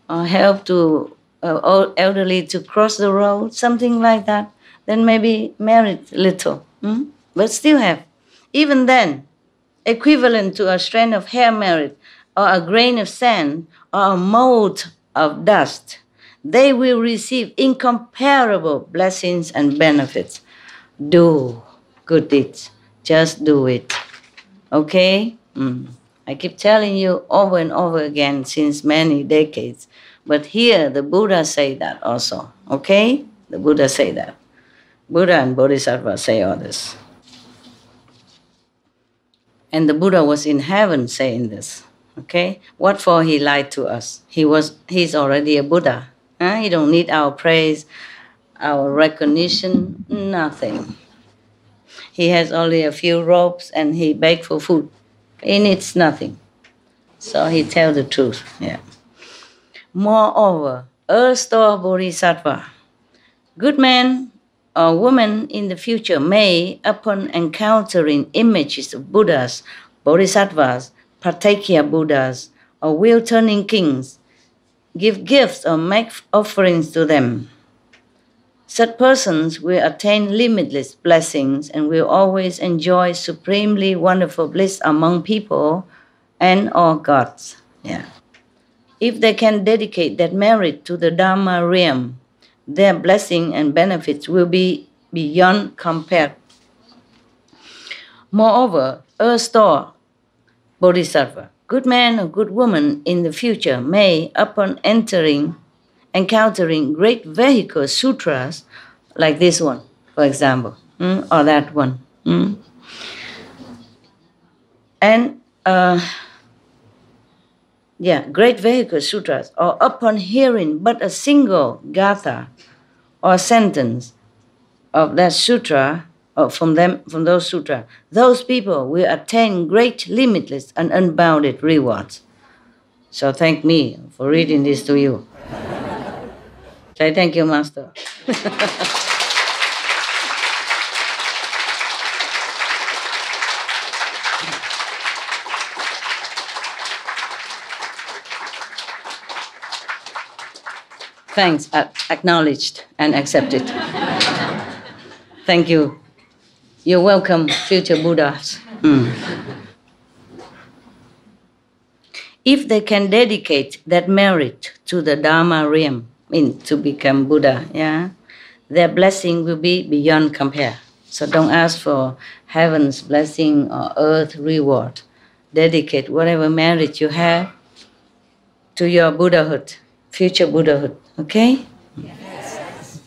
Or help to elderly to cross the road, something like that. Then maybe merit little, but still have. Even then, equivalent to a strand of hair merit, or a grain of sand, or a mote of dust, they will receive incomparable blessings and benefits. Do good deeds. Just do it. Okay? I keep telling you over and over again since many decades. But here the Buddha say that also. Okay? The Buddha say that. Buddha and Bodhisattva say all this. And the Buddha was in heaven saying this. Okay? What for he lied to us? He's already a Buddha. He don't need our praise, our recognition, nothing. He has only a few robes and he begged for food. He needs nothing. So he tells the truth. Yeah. Moreover, earth store Bodhisattva, good man or woman in the future may, upon encountering images of Buddhas, Bodhisattvas, Pratyekya Buddhas, or wheel-turning kings, give gifts or make offerings to them. Such persons will attain limitless blessings and will always enjoy supremely wonderful bliss among people and all gods. Yeah. If they can dedicate that merit to the Dharma realm, their blessing and benefits will be beyond compare. Moreover, earth store Bodhisattva, good man or good woman in the future may, upon encountering great vehicle sutras, like this one, for example, or that one, and great vehicle sutras, or upon hearing but a single gatha or sentence of that sutra, or from those sutras, those people will attain great, limitless, and unbounded rewards. So thank me for reading this to you. Say thank you, Master. Thanks, acknowledged and accepted. Thank you. You're welcome, future Buddhas. If they can dedicate that merit to the Dharma realm, to become Buddha, their blessing will be beyond compare. So don't ask for heaven's blessing or earth reward. Dedicate whatever merit you have to your Buddhahood, future Buddhahood. Okay? Yes.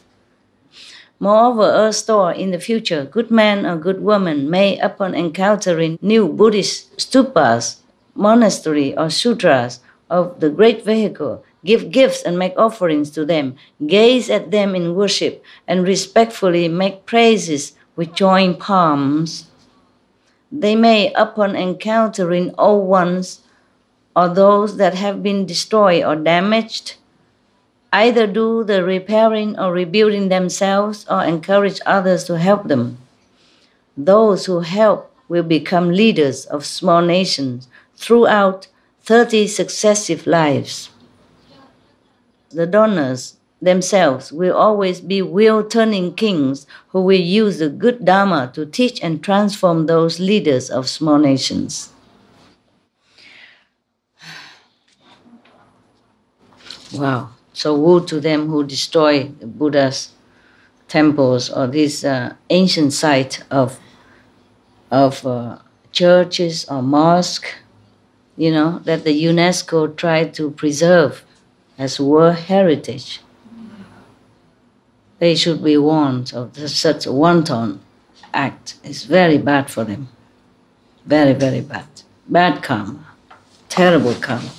Moreover, earth store in the future, good man or good woman may, upon encountering new Buddhist stupas, monastery or sutras of the great vehicle, give gifts and make offerings to them, gaze at them in worship, and respectfully make praises with joined palms. They may, upon encountering old ones or those that have been destroyed or damaged, either do the repairing or rebuilding themselves or encourage others to help them. Those who help will become leaders of small nations throughout 30 successive lives. The donors themselves will always be wheel-turning kings who will use the good Dharma to teach and transform those leaders of small nations. Wow. So woe to them who destroy the Buddha's temples or this ancient site of churches or mosques, you know, that the UNESCO tried to preserve as World Heritage. They should be warned of such a wanton act. It's very bad for them. Very, very bad. Bad karma. Terrible karma.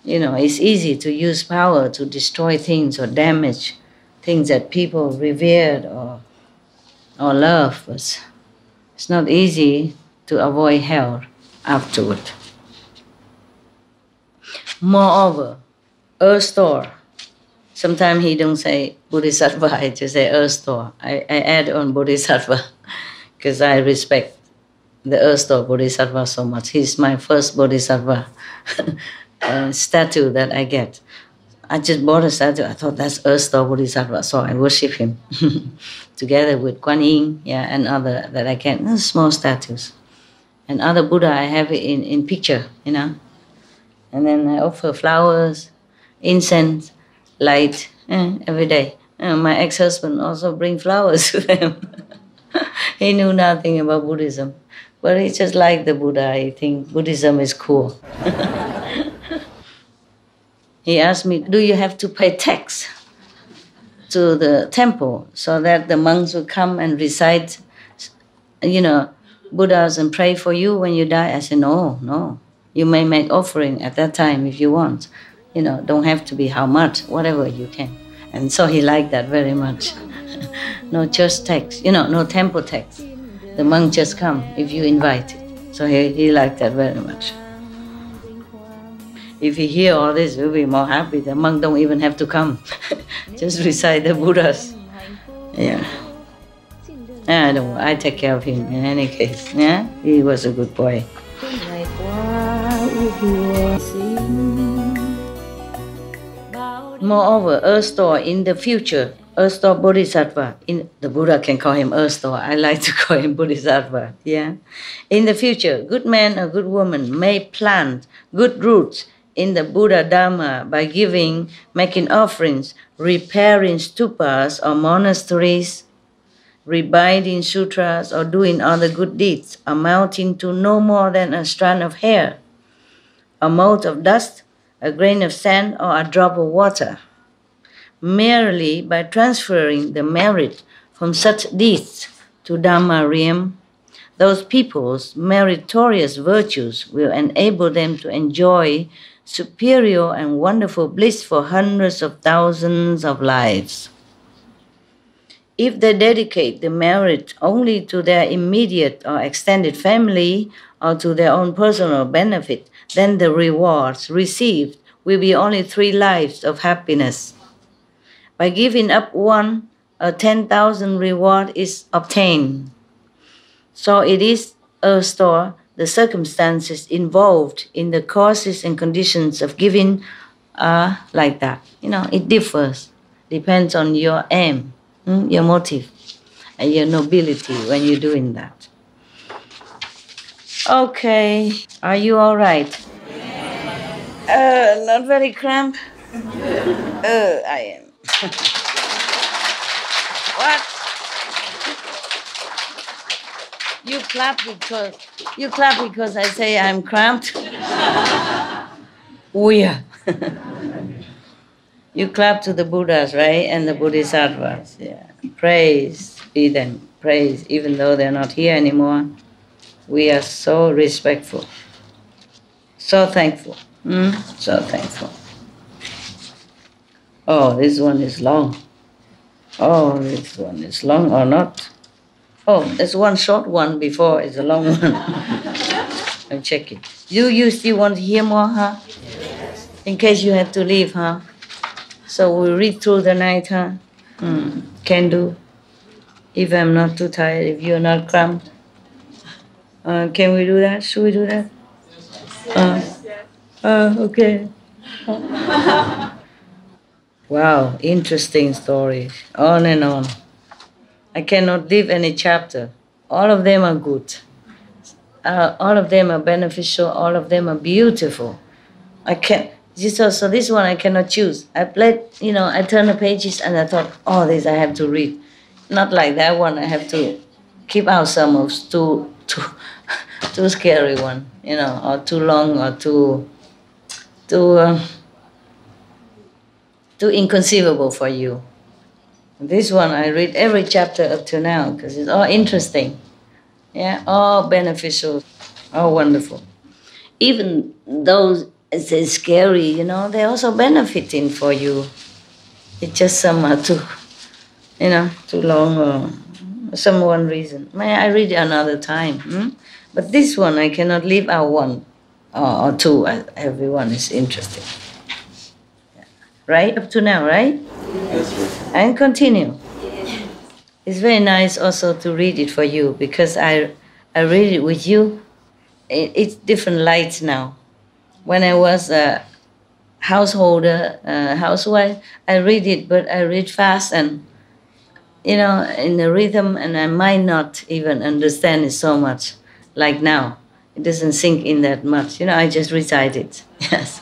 You know, it's easy to use power to destroy things or damage things that people revered or love, but it's not easy to avoid hell afterward. Moreover, earth store. Sometimes he don't say Bodhisattva, I just say earth store. I add on Bodhisattva because I respect the earth store Bodhisattva so much. He's my first Bodhisattva statue that I get. I just bought a statue. I thought that's earth store Bodhisattva, so I worship him together with Kuan Yin, and other that I can, small statues. And other Buddha I have it in picture, you know. And then I offer flowers, incense, light every day. My ex-husband also bring flowers to them. He knew nothing about Buddhism, but he just liked the Buddha. I think Buddhism is cool. He asked me, do you have to pay tax to the temple so that the monks will come and recite, you know, Buddhas and pray for you when you die? I said, no. You may make offering at that time if you want. You know, don't have to be how much, whatever you can. And so he liked that very much. No church tax, you know, no temple tax. The monk just come if you invite it. So he liked that very much. If he hear all this, he'll be more happy. The monk don't even have to come. Just recite the Buddhas. Yeah. I take care of him in any case. Yeah, he was a good boy. Moreover, earth store in the future, earth store Bodhisattva. The Buddha can call him earth store. I like to call him Bodhisattva. Yeah. In the future, good man or good woman may plant good roots in the Buddha Dharma by making offerings, repairing stupas or monasteries, rebinding sutras, or doing other good deeds amounting to no more than a strand of hair, a mote of dust, a grain of sand, or a drop of water. Merely by transferring the merit from such deeds to Dharma realm, those people's meritorious virtues will enable them to enjoy superior and wonderful bliss for hundreds of thousands of lives. If they dedicate the merit only to their immediate or extended family or to their own personal benefit, then the rewards received will be only 3 lives of happiness. By giving up one, a 10,000 reward is obtained. So it is a store. The circumstances involved in the causes and conditions of giving are like that. You know, it differs. Depends on your aim, your motive, and your nobility when you're doing that. Okay, are you all right? Not very cramped? I am. What? You clap because I say I'm cramped? Weird. You clap to the Buddhas, right? And the Bodhisattvas. Yeah. Praise be them. Praise, even though they're not here anymore. We are so respectful. So thankful. So thankful. Oh, this one is long. Oh, this one is long or not? Oh, there's one short one before it's a long one. I'm checking. You still want to hear more, huh? Yes. In case you have to leave, huh? So we'll read through the night, huh? Can do. If I'm not too tired, if you're not cramped. Can we do that? Should we do that? Okay. Wow, interesting story. On and on. I cannot leave any chapter. All of them are good. All of them are beneficial. All of them are beautiful. I can't. So this one I cannot choose. I played, I turned the pages and I thought, oh, this I have to read. Not like that one. I have to keep ourselves too scary one, you know, or too long, or too inconceivable for you. This one I read every chapter up to now because it's all interesting, yeah, all beneficial, all wonderful. Even though it's scary, you know, they're also benefiting for you. It's just some are too, you know, too long or some one reason. May I read it another time? But this one I cannot leave out one or two. Everyone is interesting. Right? Up to now, right? And continue. It's very nice also to read it for you because I read it with you. It's different lights now. When I was a householder, housewife, I read it, but I read fast and, you know, in the rhythm, and I might not even understand it so much like now. It doesn't sink in that much. You know, I just recite it, yes.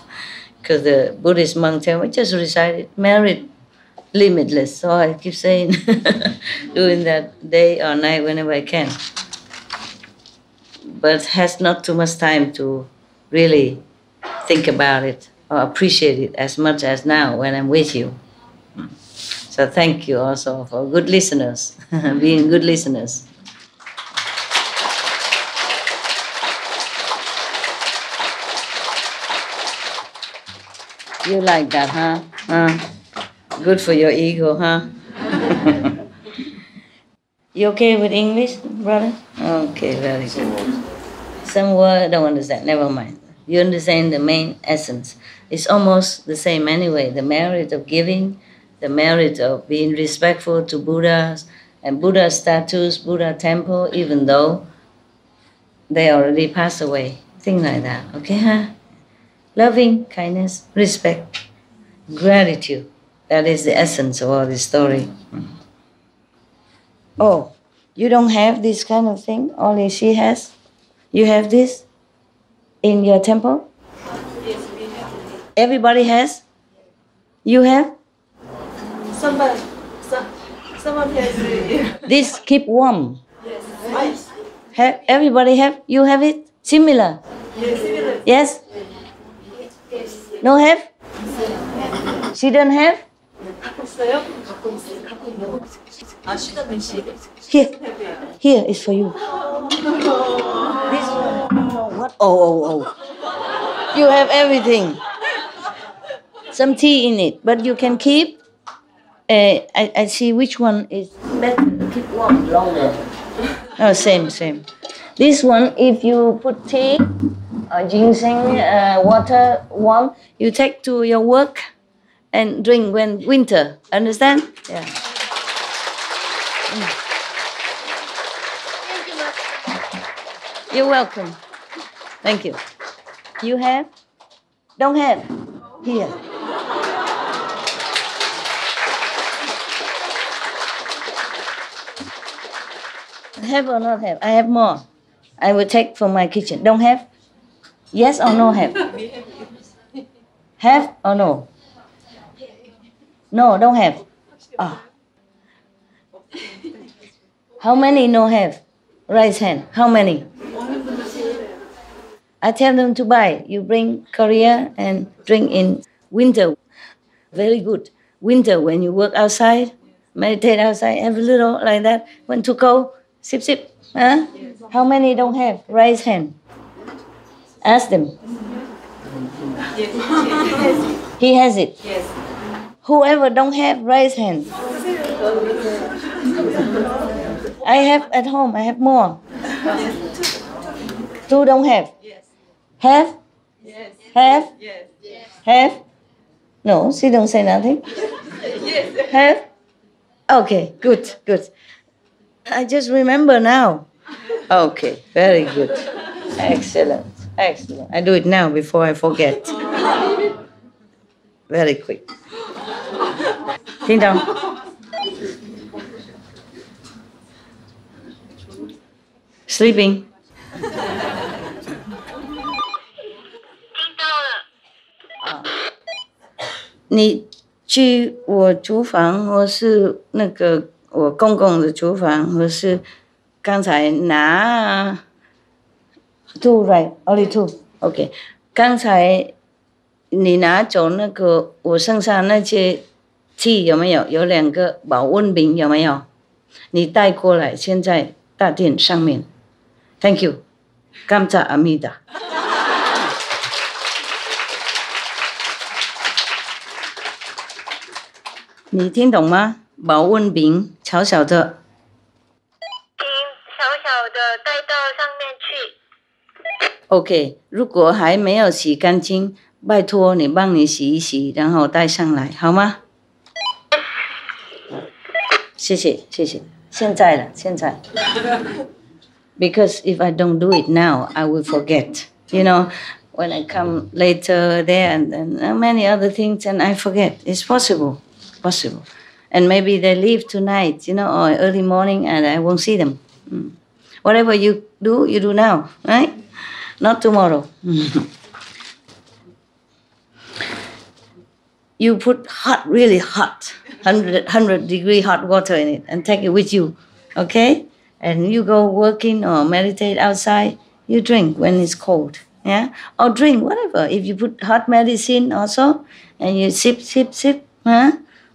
Because the Buddhist monk tell me, just recite it, merit limitless. So I keep saying, doing that day or night whenever I can. But has not too much time to really think about it or appreciate it as much as now when I'm with you. So thank you also for good listeners, being good listeners. You like that, huh? Good for your ego, huh? You okay with English, brother? Okay, very good. Some word I don't understand, never mind. You understand the main essence. It's almost the same anyway. The merit of giving, the merit of being respectful to Buddhas and Buddha statues, Buddha temple, even though they already passed away. Things like that, okay, huh? Loving, kindness, respect, gratitude. That is the essence of all this story. Oh, you don't have this kind of thing? Only she has? You have this in your temple? Yes, we have. Everybody has? You have? Someone has This keep warm. Yes. Everybody have? You have it? Similar? Yes? No have? She don't have? Here is for you. This one. What? Oh. You have everything. Some tea in it, but you can keep. I see which one is better to keep warm longer. Oh, same. This one, if you put tea or ginseng water warm, you take to your work and drink when winter. Understand? Yeah. You're welcome. Thank you. You have? Don't have? Here. Have or not have? I have more. I will take from my kitchen. Don't have? Yes or no have? Have or no? No, don't have. Ah. How many no have? Raise hand. How many? I tell them to buy. You bring Korea and drink in winter. Very good. Winter when you work outside, meditate outside, have a little like that. When to go, sip. Huh? How many don't have? Raise hand. Ask them. He has it. Yes. Whoever don't have, raise hand. I have at home. I have more. Two don't have. Have? Yes. Have? Yes. Have? No, she don't say nothing. Yes. Have? Okay, good. I just remember now. Okay, very good. Excellent. I do it now before I forget. Very quick. Sit down. Sleeping. 你去我厨房，或是那个我公公的厨房，或是刚才拿 two right only two OK， 刚才你拿走那个我剩下那些 tea 有没有？有2个保温瓶有没有？你带过来，现在大殿上面。Thank you， 感谢阿弥达。你听懂吗？保温瓶小小的。小小的带到上面去。OK， 如果还没有洗干净，拜托你帮你洗一洗，然后带上来，好吗？谢谢，谢谢。现在了，现在。Because if I don't do it now, I will forget. You know, when I come later there and many other things, and I forget. It's possible, possible. And maybe they leave tonight, you know, or early morning, and I won't see them. Whatever you do now, right? Not tomorrow. You put hot, really hot, 100-degree hot water in it and take it with you, okay? And you go working or meditate outside, you drink when it's cold, yeah? Or drink, whatever. If you put hot medicine also, and you sip, huh?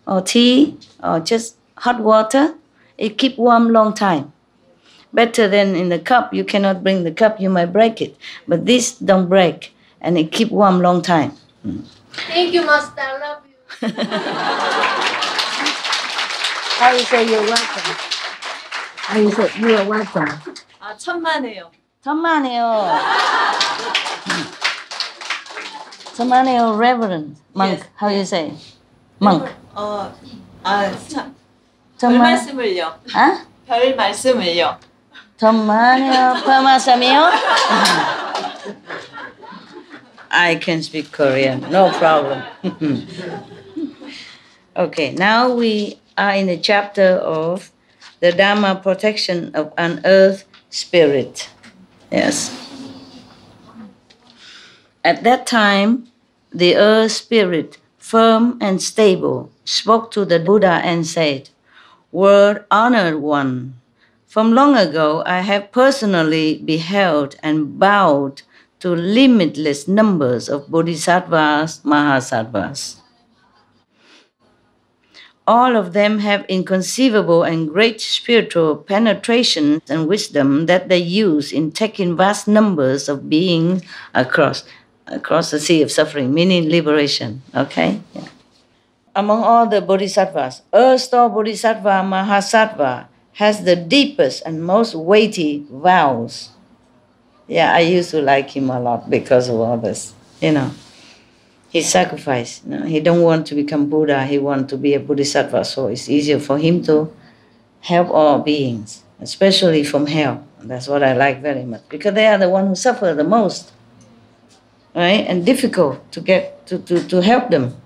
Or tea, or just hot water, it keep warm long time. Better than in the cup. You cannot bring the cup, you might break it. But this don't break, and it keep warm long time. Thank you, Master. I love you. How you say you're welcome? How you say you are welcome? 천만에요. 천만에요. 천만에요, reverend. Monk, Yes. how you say? Monk. 별 말씀을요. 아? 별 말씀을요. 천만에요, 별 말씀이요? I can speak Korean, no problem. Okay, now we are in the chapter of the Dharma protection of an earth spirit. Yes. At that time, the earth spirit, firm and stable, spoke to the Buddha and said, "World honored one, from long ago I have personally beheld and bowed to limitless numbers of bodhisattvas, mahasattvas. All of them have inconceivable and great spiritual penetration and wisdom that they use in taking vast numbers of beings across the sea of suffering, meaning liberation." Okay? Yeah. Among all the bodhisattvas, Earth-store Bodhisattva Mahasattva has the deepest and most weighty vows. Yeah, I used to like him a lot because of all this, you know. He sacrificed. You know, he don't want to become Buddha. He wants to be a Bodhisattva, so it's easier for him to help all beings, especially from hell. That's what I like very much, because they are the ones who suffer the most, right? And difficult to get to help them.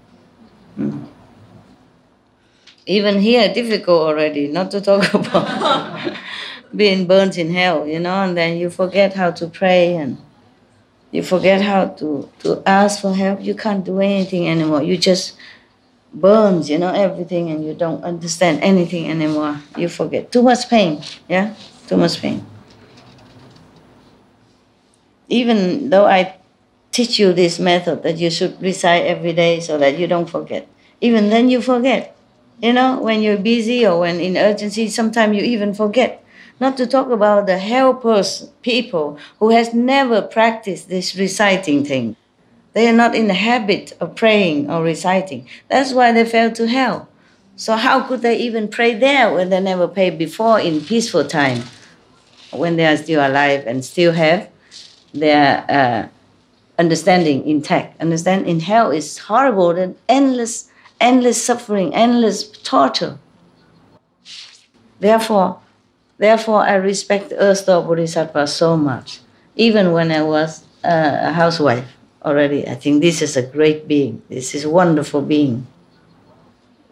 Even here, difficult already, not to talk about being burnt in hell, you know, and then you forget how to pray and you forget how to ask for help. You can't do anything anymore. You just burn, you know, everything, and you don't understand anything anymore. You forget. Too much pain, yeah? Too much pain. Even though I teach you this method that you should recite every day so that you don't forget, even then you forget. You know, when you're busy or when in urgency, sometimes you even forget. Not to talk about the helpers, people who has never practiced this reciting thing. They are not in the habit of praying or reciting. That's why they fell to hell. So how could they even pray there when they never prayed before in peaceful time, when they are still alive and still have their understanding intact? Understand? In hell is horrible and endless suffering, endless torture. Therefore, I respect Earth-store Bodhisattva so much. Even when I was a housewife already, I think this is a great being. This is a wonderful being.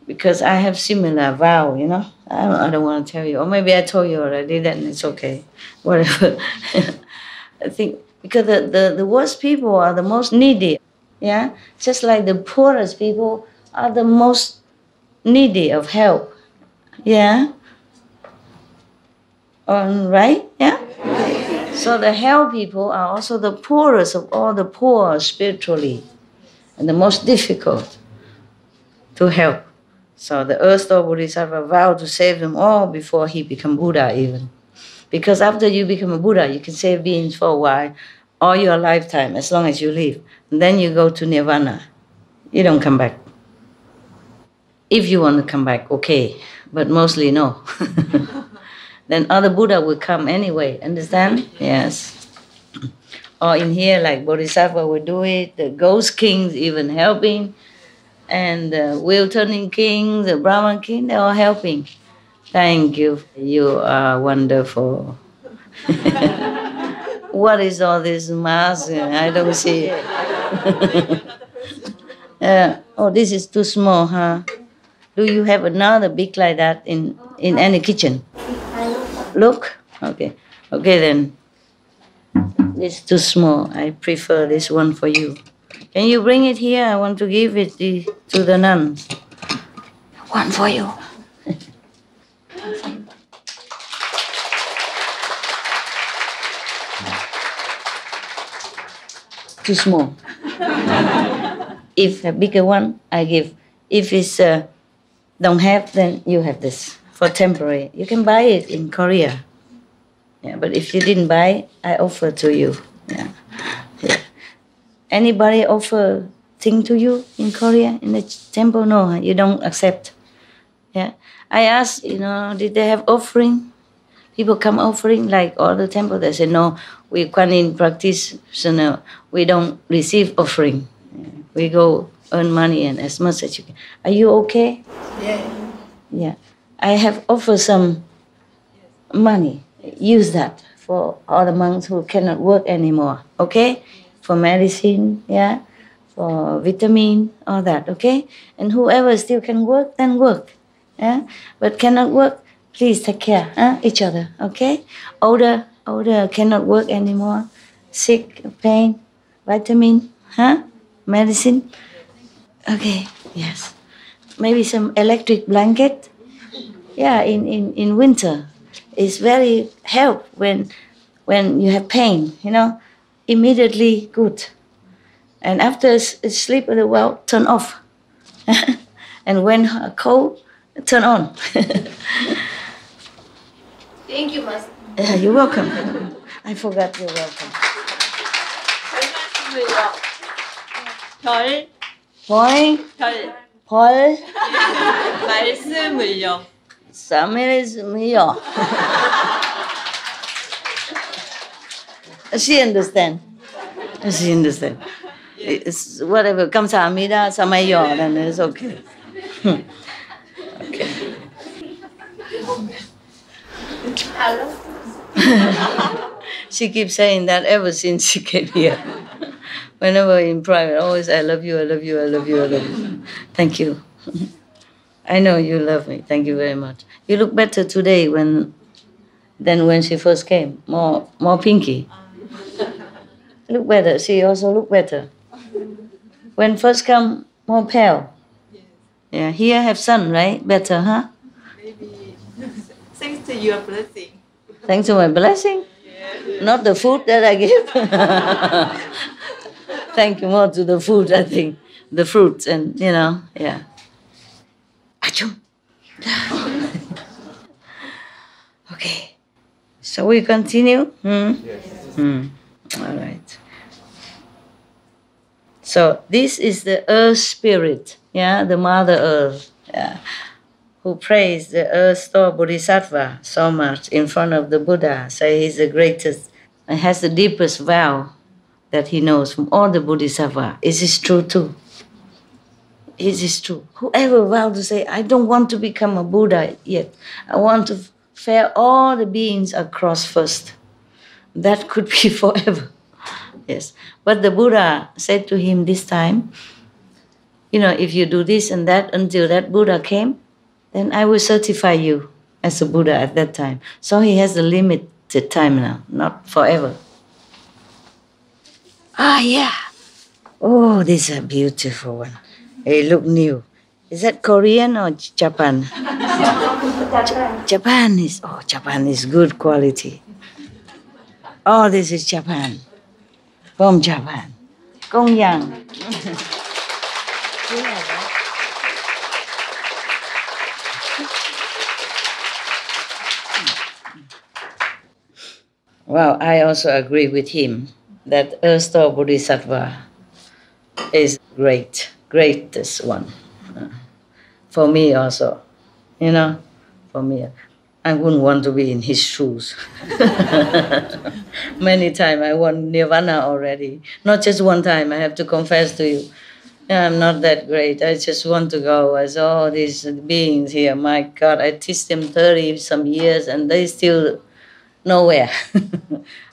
Because I have similar vow, you know. I don't want to tell you. Or maybe I told you already, then it's okay. Whatever. I think because the worst people are the most needy. Yeah? Just like the poorest people are the most needy of help. Yeah? Right? Yeah? So the hell people are also the poorest of all the poor spiritually and the most difficult to help. So the Earth Lord Bodhisattva vowed to save them all before he became Buddha even. Because after you become a Buddha, you can save beings for a while, all your lifetime, as long as you live. And then you go to Nirvana. You don't come back. If you want to come back, okay. But mostly no. Then other Buddha will come anyway, understand? Yes. Or in here, like Bodhisattva will do it, the ghost kings even helping, and the wheel-turning king, the Brahman king, they're all helping. Thank you. You are wonderful. What is all this mask? I don't see it. Oh, this is too small, huh? Do you have another big like that in any kitchen? Look? Okay. Okay then. It's too small. I prefer this one for you. Can you bring it here? I want to give it to the nuns. One for you. Too small. If a bigger one, I give. If it's don't have, then you have this for temporary. You can buy it in Korea. Yeah, but if you didn't buy, I offer to you. Yeah. Yeah. Anybody offer thing to you in Korea in the temple? No, you don't accept. Yeah. I asked, did they have offering? People come offering like all the temple. They say no. We Kuan Yin practitioner. We don't receive offering. Yeah. We go earn money and as much as you can. Are you okay? Yeah. Yeah. I have offered some money. Use that for all the monks who cannot work anymore. Okay? For medicine, yeah, for vitamin, all that, okay? And whoever still can work, then work, yeah? But cannot work, please take care, each other, okay? Older cannot work anymore, sick, pain, vitamin, medicine, okay, yes. Maybe some electric blanket, yeah, in winter. It's very help when you have pain, immediately good. And after sleep a little while, turn off. And when cold, turn on. Thank you, Master. Yeah, you're welcome. I forgot you're welcome. 별 Boy, 별 Paul, 말씀을요. Samirismiyo. She understand. She understand. It's whatever. Kamsahamnida, samayo, then it's okay. Okay. She keeps saying that ever since she came here. Whenever in private, always, I love you, I love you, I love you, I love you. Thank you. I know you love me. Thank you very much. You look better today than when she first came. More pinky. Look better. She also look better. When first come, more pale. Yeah. Here have sun, right? Better, huh? Maybe thanks to your blessing. Thanks to my blessing. Not the food that I give. Thank you more to the food, I think. The fruits and, yeah. Achoo. Okay. Shall we continue? Yes. All right. So this is the Earth Spirit, the Mother Earth, who praised the Earth Lord Bodhisattva so much in front of the Buddha, say he's the greatest and has the deepest vow that he knows from all the Bodhisattva. Is this true too? It is true. Whoever vowed to say, I don't want to become a Buddha yet. I want to fare all the beings across first. That could be forever. Yes. But the Buddha said to him this time, if you do this and that until that Buddha came, then I will certify you as a Buddha at that time. So he has a limited time now, not forever. Ah, yeah. Oh, this is a beautiful one. It look new. Is that Korean or Japan? Japan is good quality. Oh, this is Japan. From Japan. Công yang. Well, I also agree with him that Earth-store Bodhisattva is greatest one. For me also, for me. I wouldn't want to be in his shoes. Many times I want nirvana already. Not just one time, I have to confess to you. I'm not that great. I just want to go. I saw all these beings here. My God, I teach them 30 some years and they still nowhere.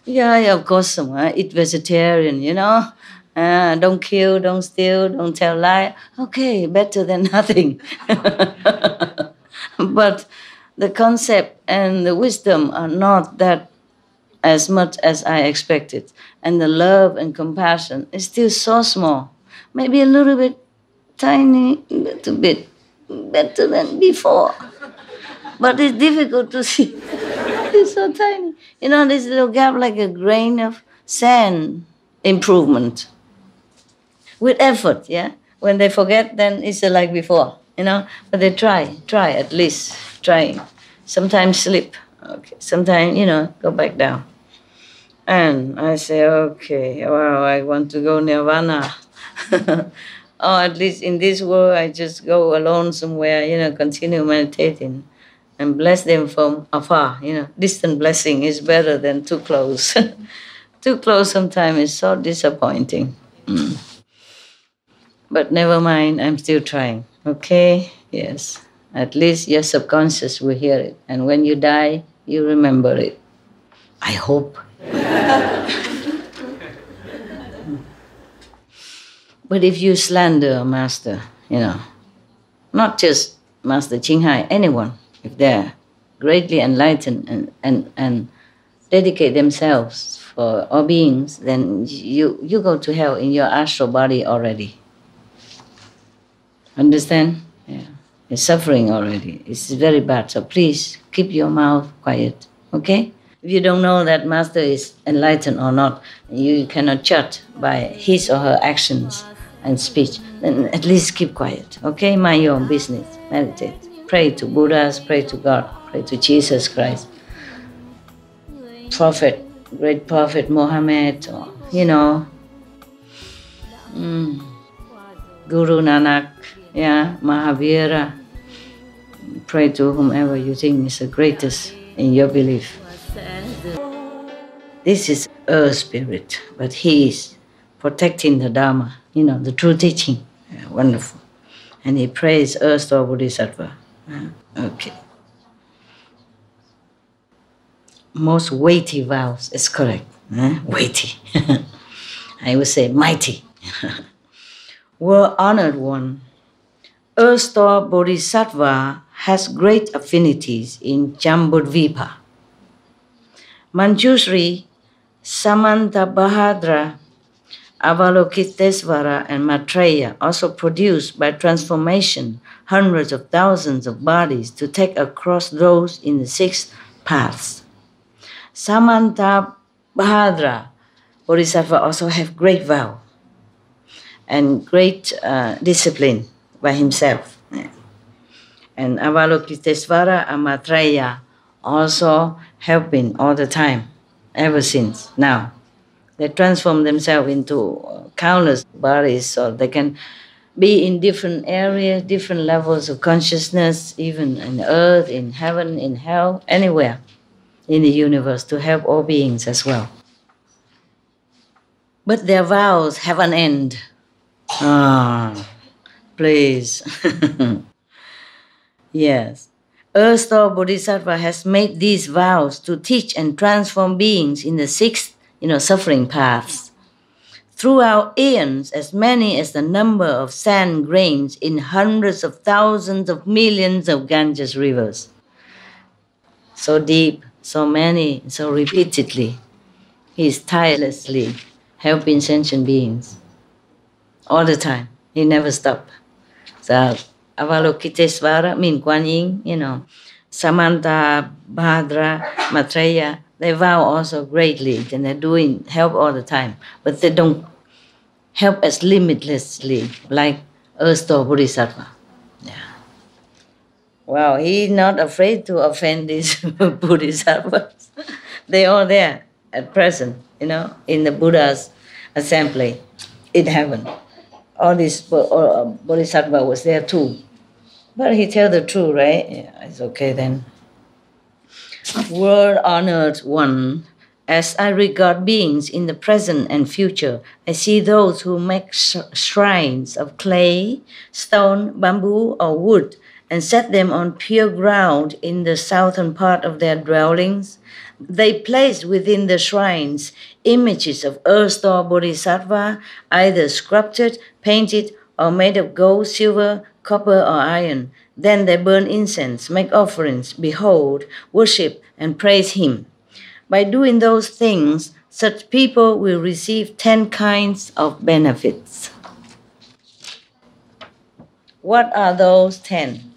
Yeah, of course, eat vegetarian, don't kill, don't steal, don't tell lie. Okay, better than nothing. But the concept and the wisdom are not that as much as I expected. And the love and compassion is still so small. Maybe a little bit tiny, a little bit better than before. But it's difficult to see. It's so tiny. This little gap like a grain of sand improvement. With effort, yeah? When they forget, then it's like before, But they try at least, trying. Sometimes slip, okay. Sometimes, go back down. And I say, okay, well, I want to go nirvana. Or at least in this world, I just go alone somewhere, continue meditating. And bless them from afar, Distant blessing is better than too close. Too close sometimes is so disappointing. But never mind, I'm still trying, okay? Yes. At least your subconscious will hear it. And when you die, you remember it. I hope. But if you slander a master, not just Master Ching Hai, anyone, if they're greatly enlightened and dedicate themselves for all beings, then you go to hell in your astral body already. Understand? Yeah. It's suffering already. It's very bad. So please keep your mouth quiet, okay? If you don't know that Master is enlightened or not, you cannot judge by his or her actions and speech, then at least keep quiet, okay? Mind your own business. Meditate. Pray to Buddhas, pray to God, pray to Jesus Christ. Prophet, great Prophet Muhammad, or, Guru Nanak, Mahavira. Pray to whomever you think is the greatest in your belief. This is Earth Spirit, but he is protecting the Dharma, the true teaching. Yeah, wonderful. And he prays Earth-store Bodhisattva. Okay. Most weighty vows, is correct. Weighty. I would say mighty. Well, honored one, Earth-store Bodhisattva has great affinities in Jambudvipa. Manjushri, Samantabhadra, Avalokitesvara, and Maitreya also produced by transformation hundreds of thousands of bodies to take across those in the 6 paths. Samantabhadra Bodhisattva also have great vow and great discipline by himself. And Avalokitesvara and Maitreya also helping all the time, ever since now. They transform themselves into countless bodies, so they can be in different areas, different levels of consciousness, even in earth, in heaven, in hell, anywhere in the universe, to help all beings as well. But their vows have an end. Please. Yes. Earth-store Bodhisattva has made these vows to teach and transform beings in the 6 suffering paths. Throughout eons, as many as the number of sand grains in hundreds of thousands of millions of Ganges rivers. So deep, so many, so repeatedly. He is tirelessly helping sentient beings. All the time. He never stops. So Avalokitesvara means Kuan Yin, you know. Samanta, Bhadra, Maitreya, they vow also greatly, and they're doing help all the time, but they don't help as limitlessly like Earth-store Bodhisattva. Yeah. Wow, he's not afraid to offend these Bodhisattvas. They are there at present, you know, in the Buddha's assembly in heaven. All these Bodhisattva was there too. But he tell the truth, right? Yeah, it's okay then. World-honored one, as I regard beings in the present and future, I see those who make shrines of clay, stone, bamboo, or wood, and set them on pure ground in the southern part of their dwellings. They place within the shrines images of Earth-store Bodhisattva, either sculpted, painted, or made of gold, silver, copper, or iron. Then they burn incense, make offerings, behold, worship, and praise him. By doing those things, such people will receive 10 kinds of benefits. What are those 10?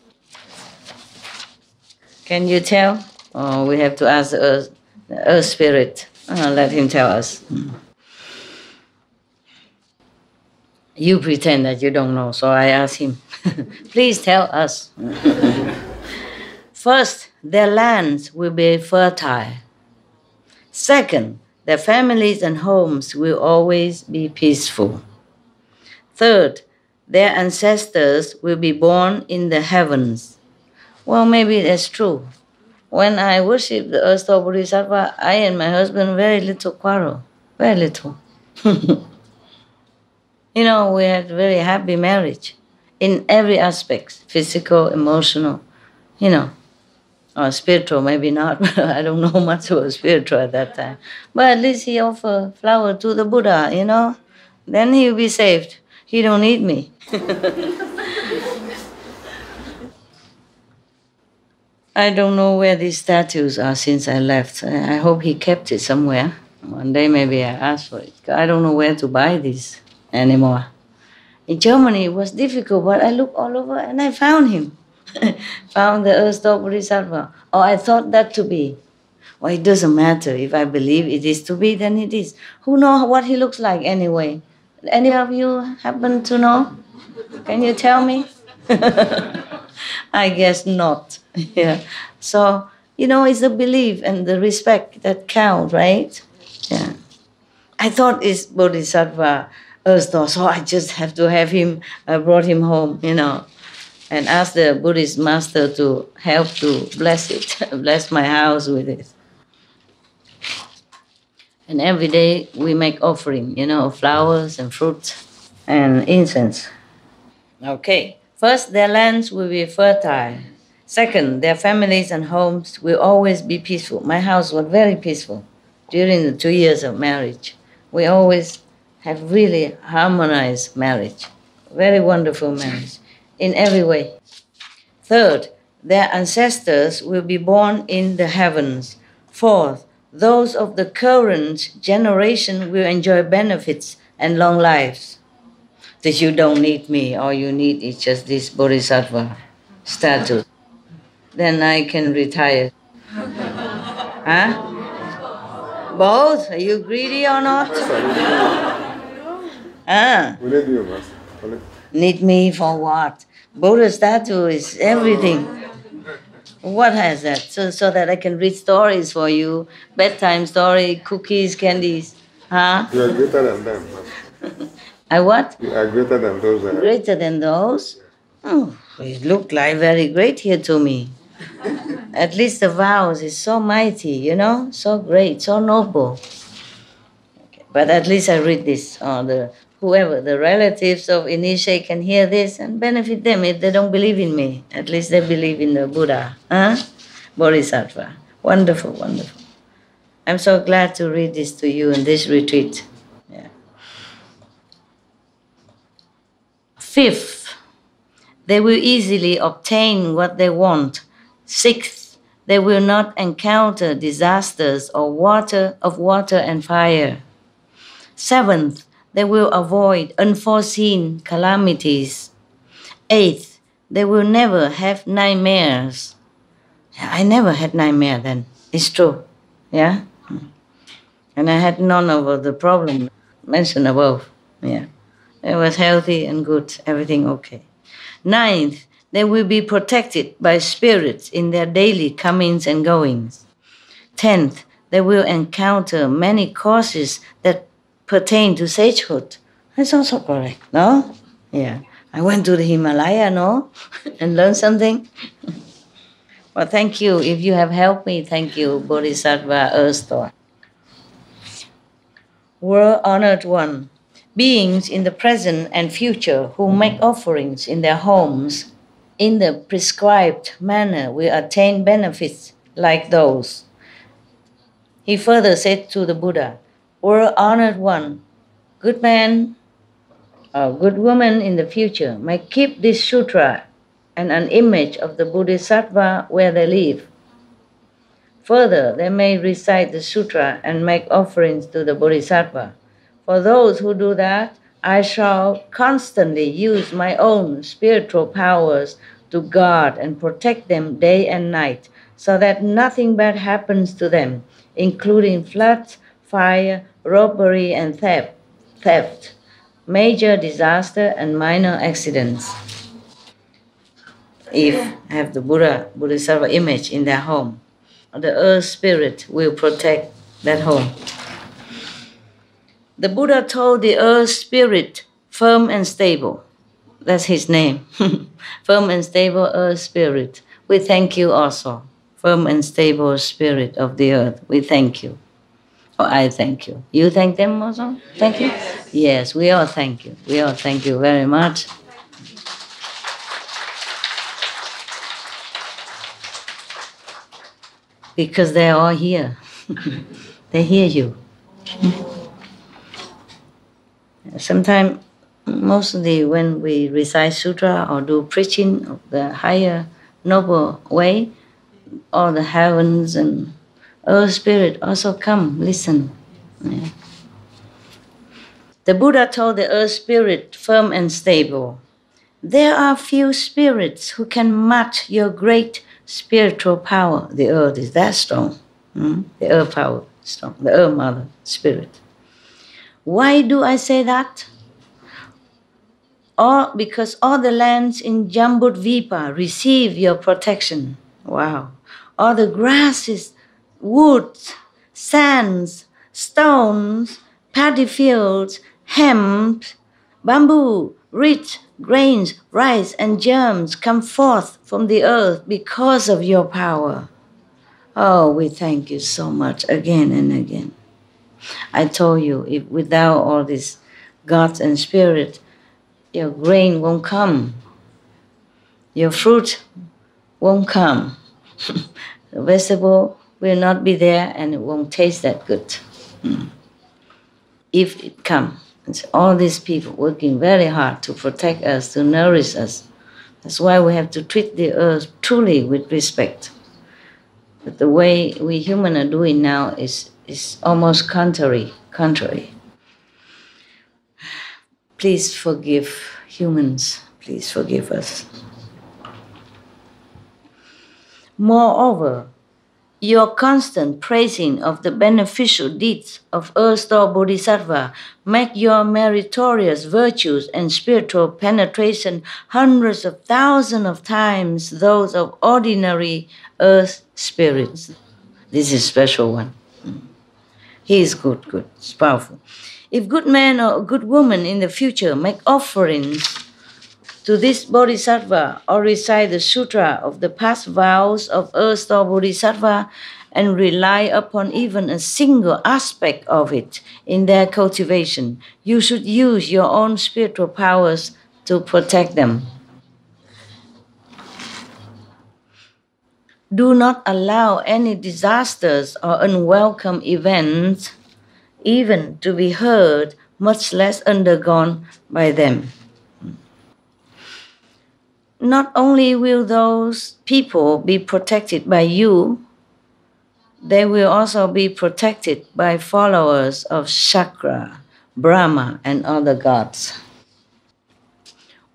Can you tell? Oh, we have to ask the earth spirit. Let him tell us. You pretend that you don't know, so I ask him. Please tell us. First, their lands will be fertile. Second, their families and homes will always be peaceful. Third, their ancestors will be born in the heavens. Well, maybe that's true. When I worship the Earth-store Bodhisattva, I and my husband very little quarrel. Very little. You know, we had very happy marriage in every aspect, physical, emotional, you know, or spiritual, maybe not. I don't know much about spiritual at that time. But at least he offered flower to the Buddha, you know. Then he'll be saved. He don't need me. I don't know where these statues are since I left. I hope he kept it somewhere. One day maybe I ask for it. I don't know where to buy these anymore. In Germany it was difficult, but I looked all over and I found him. Found the Earth-store Bodhisattva. Oh, I thought that to be. Well, it doesn't matter. If I believe it is to be, then it is. Who knows what he looks like anyway? Any of you happen to know? Can you tell me? I guess not. Yeah. So, you know, it's the belief and the respect that count, right? Yeah. I thought it's Bodhisattva Earth-store, so I just have to have him, I brought him home, you know, and asked the Buddhist master to help to bless it, bless my house with it. And every day we make offering, you know, flowers and fruits and incense. Okay. First, their lands will be fertile. Second, their families and homes will always be peaceful. My house was very peaceful during the 2 years of marriage. We always have really harmonized marriage. Very wonderful marriage in every way. Third, their ancestors will be born in the heavens. Fourth, those of the current generation will enjoy benefits and long lives. That you don't need me, all you need is just this Bodhisattva statue. Then I can retire. Huh? Both? Are you greedy or not? Need me for what? Buddha statue is everything. What has that? So that I can read stories for you, bedtime story, cookies, candies. Huh? You are greater than them. I what? You are greater than those. Greater than those? Oh, it looked like very great here to me. At least the vows is so mighty, you know, so great, so noble. Okay. But at least I read this. Whoever, the relatives of initiate can hear this and benefit them if they don't believe in me. At least they believe in the Buddha, Bodhisattva. Wonderful, wonderful. I'm so glad to read this to you in this retreat. Yeah. Fifth, they will easily obtain what they want. Sixth, they will not encounter disasters or water and fire. Seventh, they will avoid unforeseen calamities. Eighth, they will never have nightmares. I never had nightmare then. It's true. Yeah? And I had none of the problem mentioned above. Yeah. It was healthy and good, everything okay. 9th, they will be protected by spirits in their daily comings and goings. 10th, they will encounter many causes that pertain to sagehood. That's also correct, no? Yeah. I went to the Himalaya, no? And learned something. Well, thank you. If you have helped me, thank you, Bodhisattva Earth Store. World Honored One. Beings in the present and future who make offerings in their homes in the prescribed manner will attain benefits like those. He further said to the Buddha, World Honored One, good man or good woman in the future may keep this sutra and an image of the Bodhisattva where they live. Further, they may recite the sutra and make offerings to the Bodhisattva. For those who do that, I shall constantly use my own spiritual powers to guard and protect them day and night, so that nothing bad happens to them, including floods, fire, robbery, and theft, major disaster, and minor accidents. If have the Bodhisattva image in their home, the earth spirit will protect that home. The Buddha told the earth spirit, firm and stable. That's his name. Firm and stable earth spirit. We thank you also. Firm and stable spirit of the earth. We thank you. Oh, I thank you. You thank them also? Thank you? Yes, we all thank you. We all thank you very much. Because they're all here. They hear you. Sometimes, mostly when we recite sutra or do preaching of the higher, noble way, all the heavens and earth spirit also come, listen. Yeah. The Buddha told the earth spirit, firm and stable, there are few spirits who can match your great spiritual power. The earth is that strong. The earth power is strong. The earth mother spirit. Why do I say that? Because all the lands in Jambudvipa receive your protection. Wow. All the grasses, woods, sands, stones, paddy fields, hemp, bamboo, reeds, grains, rice, and germs come forth from the earth because of your power. Oh, we thank you so much again and again. I told you, if without all this gods and spirit, your grain won't come. Your fruit won't come. The vegetable will not be there and it won't taste that good. If it comes. It's all these people working very hard to protect us, to nourish us. That's why we have to treat the earth truly with respect. But the way we humans are doing now is almost contrary. Please forgive humans. Please forgive us. Moreover, your constant praising of the beneficial deeds of Earth-Store Bodhisattva make your meritorious virtues and spiritual penetration hundreds of thousands of times those of ordinary earth spirits. This is a special one. He is good, it's powerful. If good man or good woman in the future make offerings to this Bodhisattva or recite the sutra of the past vows of Earth-Store Bodhisattva and rely upon even a single aspect of it in their cultivation, you should use your own spiritual powers to protect them. Do not allow any disasters or unwelcome events even to be heard, much less undergone by them. Not only will those people be protected by you, they will also be protected by followers of Shakra, Brahma, and other gods.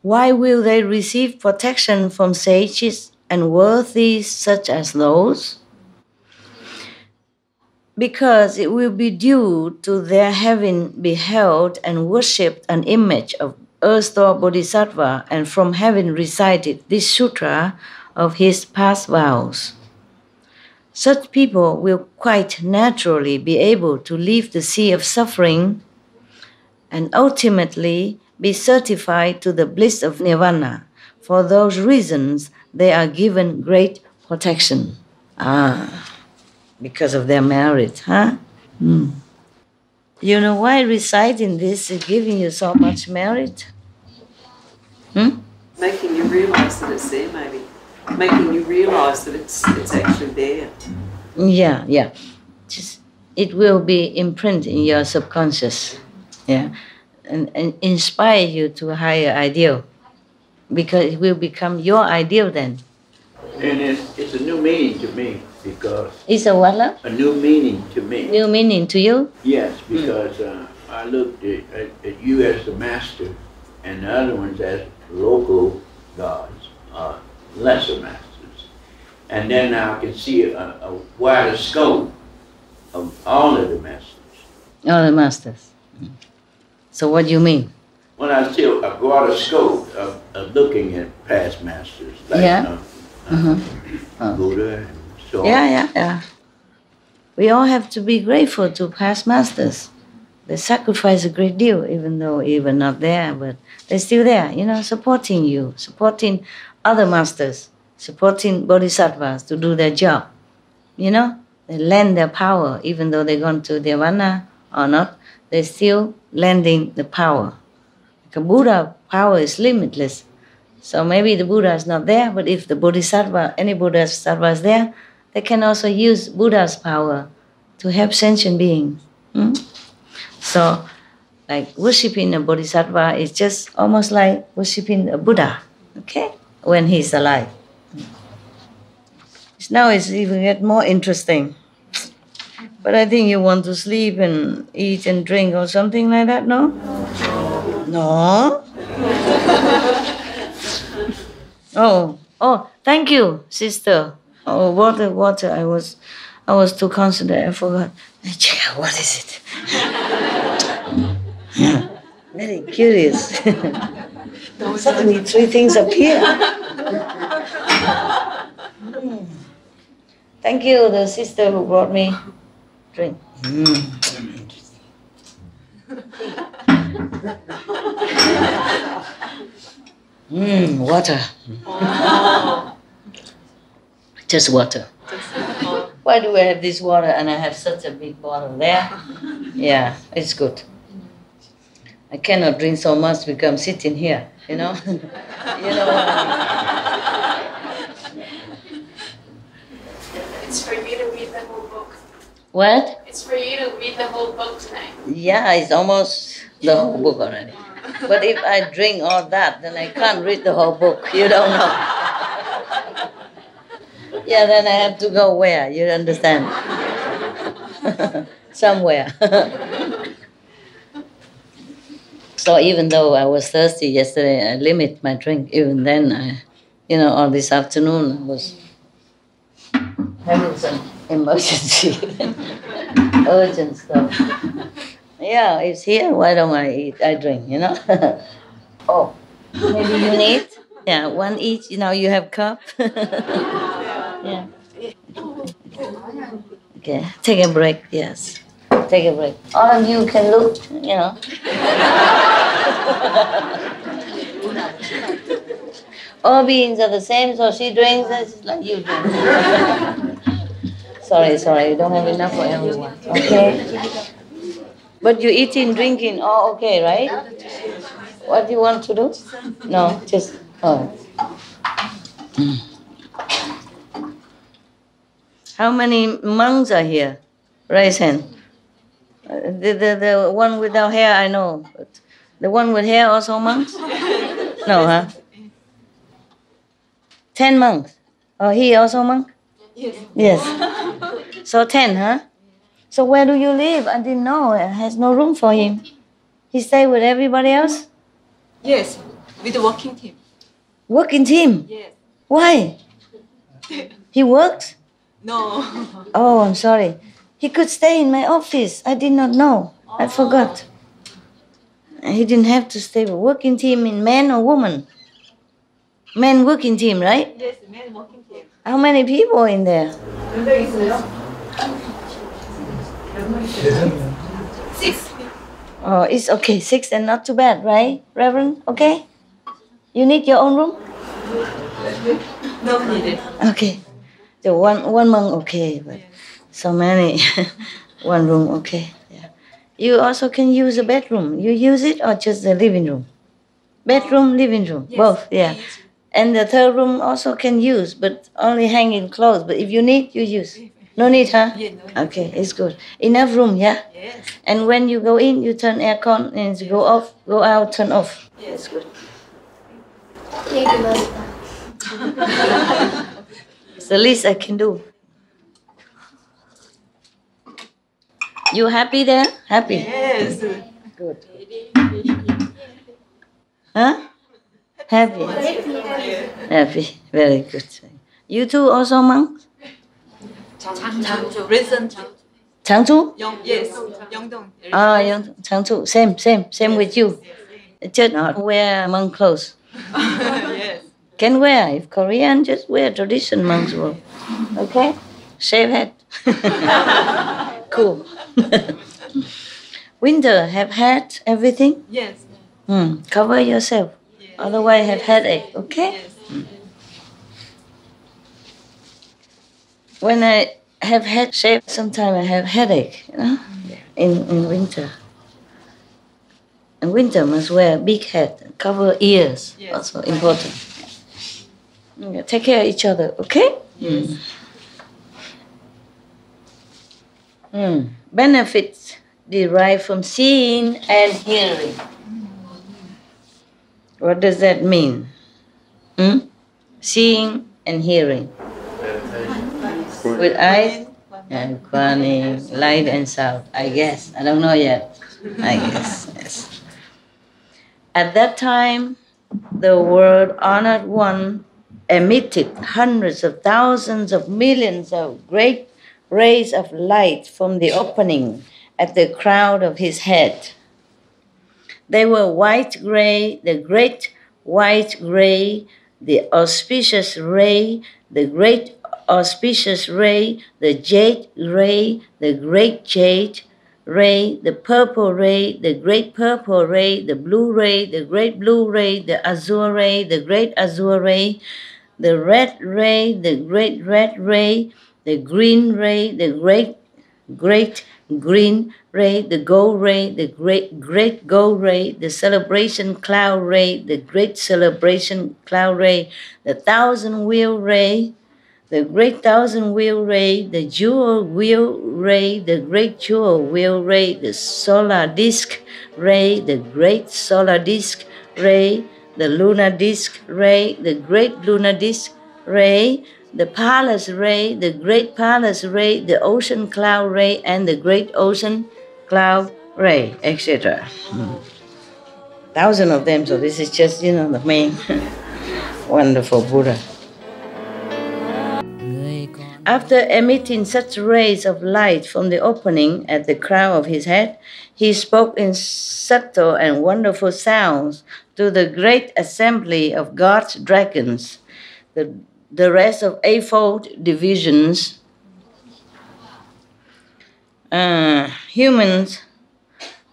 Why will they receive protection from sages and worthies such as those? Because it will be due to their having beheld and worshipped an image of erstwhile Bodhisattva and from having recited this sutra of his past vows. Such people will quite naturally be able to leave the sea of suffering and ultimately be certified to the bliss of nirvana. For those reasons, they are given great protection. Because of their merit, huh? You know why reciting this is giving you so much merit? Making you realise that it's there, maybe. Making you realise that it's actually there. Yeah. Just, it will be imprinted in your subconscious, yeah, and inspire you to a higher ideal, because it will become your ideal then. And it's a new meaning to me because... It's a what, love? A new meaning to me. New meaning to you? Yes, because I looked at you as the master and the other ones as local gods, lesser masters. And then now I can see a wider scope of all of the masters. All the masters. So what do you mean? When I see a broader scope of looking at past masters, like Buddha and so on. Yeah. We all have to be grateful to past masters. They sacrifice a great deal, even though even not there, but they're still there, supporting you, supporting other masters, supporting bodhisattvas to do their job. They lend their power, even though they're gone to nirvana or not, they're still lending the power. Because Buddha power is limitless. So maybe the Buddha is not there, but if the bodhisattva, any bodhisattva is there, they can also use Buddha's power to help sentient beings. So, like worshipping a bodhisattva is just almost like worshipping a Buddha, okay, when he's alive. Now it's even get more interesting. But I think you want to sleep and eat and drink or something like that, no? No? Oh, thank you, sister. Oh, water. I was too concentrated, I forgot. Check out, what is it? Very curious. Suddenly 3 things appear. Thank you, the sister who brought me drink. Water. Just water. Why do I have this water and I have such a big bottle there? Yeah, it's good. I cannot drink so much because I'm sitting here, You know what I mean? It's for you to read the whole book. What? It's for you to read the whole book tonight. Yeah, it's almost the whole book already. But if I drink all that, then I can't read the whole book. You don't know. Yeah, then I have to go where? You understand? Somewhere. So even though I was thirsty yesterday, I limit my drink. Even then, all this afternoon, I was having some emergency, urgent stuff. Yeah, it's here. Why don't I eat? I drink, Oh, maybe you need? Yeah, one each. You have cup. Yeah. Okay, take a break. Yes, take a break. All of you can look. All beings are the same, so she drinks just like you drink. Sorry, you don't have enough for everyone. Okay. But you eating, drinking, all okay, right? What do you want to do? No, just, How many monks are here? Raise hand. The one without hair, I know. But the one with hair also monks? No, huh? 10 monks. Oh, he also monk? Yes. So 10, huh? So where do you live? I didn't know. It has no room for him. He stay with everybody else? Yes. With the working team. Working team? Yes. Why? He works? No. Oh, I'm sorry. He could stay in my office. I did not know. I forgot. He didn't have to stay. But working team in man or woman? Man working team, right? Yes, man working team. How many people in there? 6. Oh, it's okay. 6 and not too bad, right, Reverend? Okay? You need your own room? No needed. Okay. The one monk, okay, but so many. One room, okay. Yeah. You also can use a bedroom. You use it or just the living room? Bedroom, living room, Yes, both, yeah. yes. And the third room also can use, but only hanging clothes. But if you need, you use. No need, huh? Yeah, no need. Okay, it's good. Enough room, yeah? Yes. And when you go in, you turn aircon and go off, go out, turn off. Yes. That's good. Thank you, Master. It's the least I can do. You happy there? Happy? Yes. Good. Huh? Happy? Happy. Very good. You two also monks? Changju. Recent. Changchu? Yes. Yeongdong. Ah, Changchu. Same with you. Just not wear monk clothes. Yes. Can wear. If Korean, just wear tradition monks robe. Okay? Shave head. Cool. Winter, have had everything? Yes. Cover yourself. Yes. Otherwise, have headache. Okay? Yes. When I have head shave, sometimes I have headache, you know, in winter. In winter, must wear a big hat, cover ears, Yes. also important. Yeah, take care of each other, okay? Yes. Benefits derived from seeing and hearing. What does that mean? Seeing and hearing. With eyes and funny, light and sound. I guess. I don't know yet. I guess. Yes. At that time, the world honored one emitted hundreds of thousands of millions of great rays of light from the opening at the crown of his head. They were white-gray, the great white-gray, the auspicious ray, the great auspicious ray, the jade ray, the great jade ray, the purple ray, the great purple ray, the blue ray, the great blue ray, the azure ray, the great azure ray, the red ray, the great red ray, the green ray, the great green ray, the gold ray, the great gold ray, the celebration cloud ray, the great celebration cloud ray, the thousand wheel ray, the great thousand wheel ray, the jewel wheel ray, the great jewel wheel ray, the solar disk ray, the great solar disk ray, the lunar disk ray, the great lunar disk ray, the palace ray, the great palace ray, the ocean cloud ray, and the great ocean cloud ray, etc. Thousand of them, so this is just, the main wonderful Buddha. After emitting such rays of light from the opening at the crown of his head, he spoke in subtle and wonderful sounds to the great assembly of God's dragons, the rest of eightfold divisions, humans,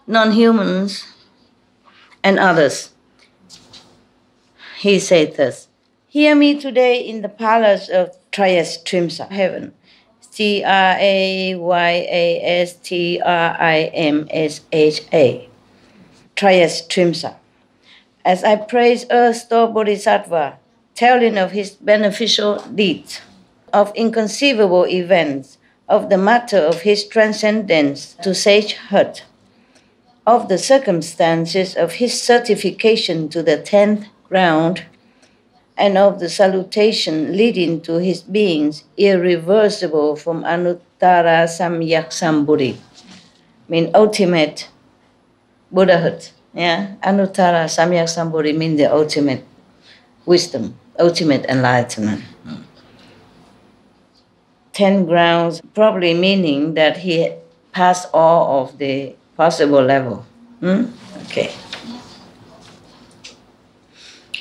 non-humans, and others. He said thus, "Hear me today in the palace of Triastrimsa, heaven, Triastrimsa, Triastrimsa. As I praise Earth-store Bodhisattva, telling of his beneficial deeds, of inconceivable events, of the matter of his transcendence to sagehood, of the circumstances of his certification to the 10th ground, and of the salutation leading to his beings irreversible from Anuttara Samyak Sambuddhi, mean ultimate Buddhahood, Yeah, Anuttara Samyak Sambodhi means the ultimate wisdom, ultimate enlightenment. 10 grounds, probably meaning that he passed all of the possible level. Okay.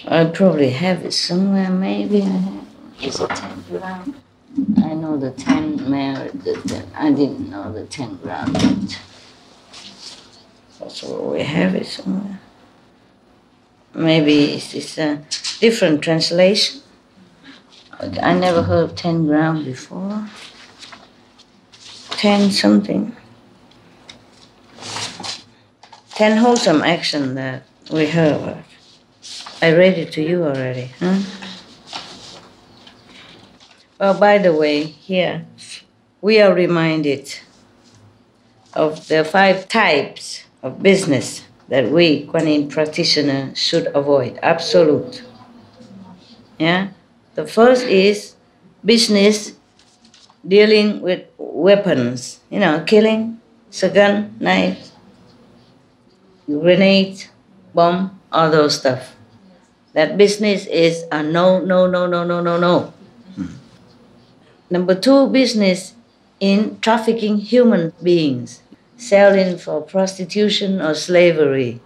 I probably have it somewhere, maybe I have. Is it 10 ground? I know the 10 merit, I didn't know the 10 ground yet. So we have it somewhere. Maybe it's a different translation. I never heard 10 ground before. 10 something. 10 wholesome action that we heard about. I read it to you already, huh? Well, by the way, here we are reminded of the 5 types of business that we, Kuan Yin practitioners, should avoid. Absolute. Yeah? The first is business dealing with weapons, killing, gun, knife, grenade, bomb, all those stuff. That business is a no. Number 2, business in trafficking human beings, selling for prostitution or slavery,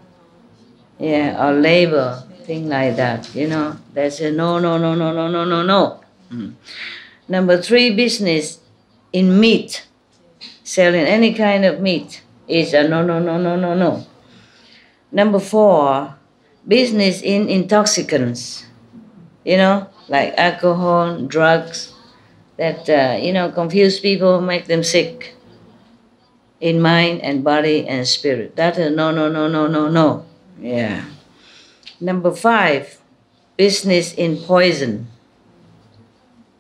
or labor, thing like that. That's a no. Number 3, business in meat, selling any kind of meat is a no. Number 4, business in intoxicants, like alcohol, drugs, that, confuse people, make them sick in mind and body and spirit. That is no. Yeah. Number 5, business in poison,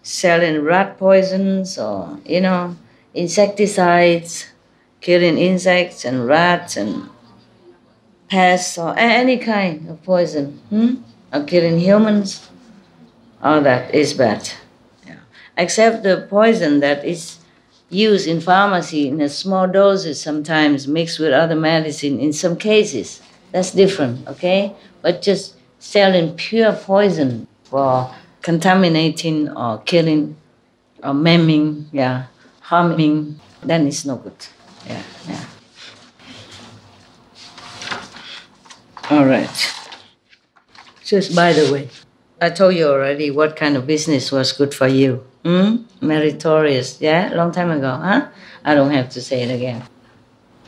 selling rat poisons or, insecticides, killing insects and rats and pests or any kind of poison, or killing humans. All that is bad. Yeah. Except the poison that is used in pharmacy in a small doses, sometimes mixed with other medicine in some cases. That's different, okay? But just selling pure poison for contaminating or killing or maiming, harming, then it's no good. Yeah. All right. Just by the way, I told you already what kind of business was good for you. Meritorious, long time ago, huh? I don't have to say it again.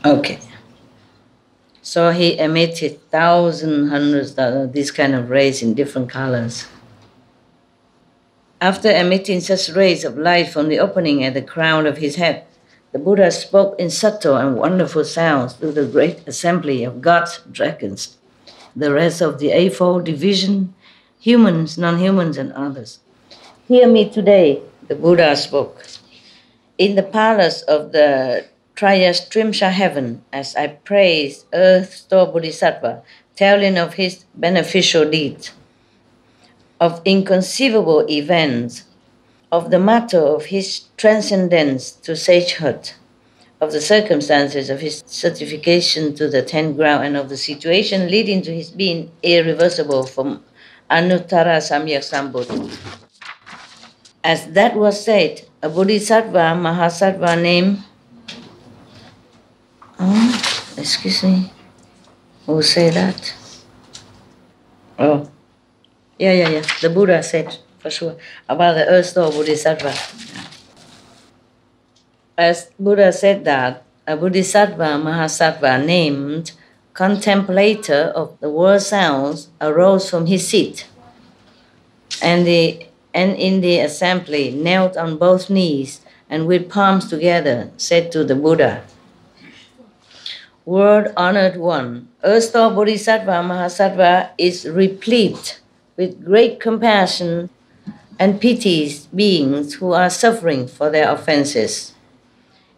Okay. So he emitted thousands, hundreds of these kind of rays in different colors. After emitting such rays of light from the opening at the crown of his head, the Buddha spoke in subtle and wonderful sounds to the great assembly of gods, dragons, the rest of the eightfold division, humans, non-humans, and others. Hear me today, the Buddha spoke. In the palace of the Trayastrimsha heaven, as I praise Earth Store Bodhisattva, telling of his beneficial deeds, of inconceivable events, of the matter of his transcendence to sagehood, of the circumstances of his certification to the 10th ground, and of the situation leading to his being irreversible from Anuttara Samyak Sambodhi. As that was said, a Bodhisattva, Mahasattva named, excuse me, who say that? The Buddha said, for sure, about the Earth Store Bodhisattva. As Buddha said that, a Bodhisattva, Mahasattva named contemplator of the world sounds arose from his seat, and in the assembly knelt on both knees and with palms together said to the Buddha, World honored one, Earth Store Bodhisattva Mahasattva is replete with great compassion and pities beings who are suffering for their offenses.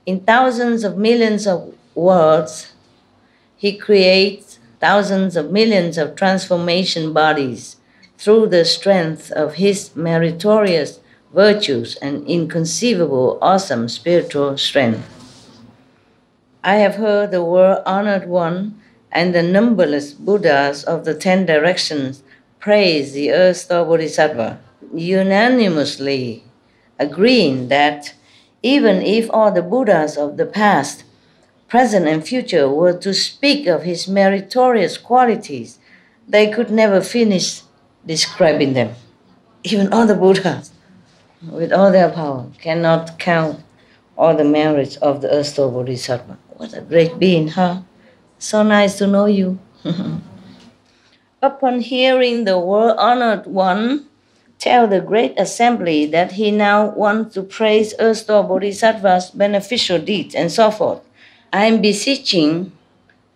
In thousands of millions of worlds, he creates thousands of millions of transformation bodies through the strength of his meritorious virtues and inconceivable awesome spiritual strength. I have heard the world honored one and the numberless Buddhas of the 10 directions praise the Earth-star Bodhisattva, unanimously agreeing that even if all the Buddhas of the past, present, and future were to speak of his meritorious qualities, they could never finish describing them. Even all the Buddhas, with all their power, cannot count all the merits of the Earth-star Bodhisattva. What a great being, huh? So nice to know you. Upon hearing the world-honored one tell the great assembly that he now wants to praise Earth-star Bodhisattva's beneficial deeds and so forth, I am beseeching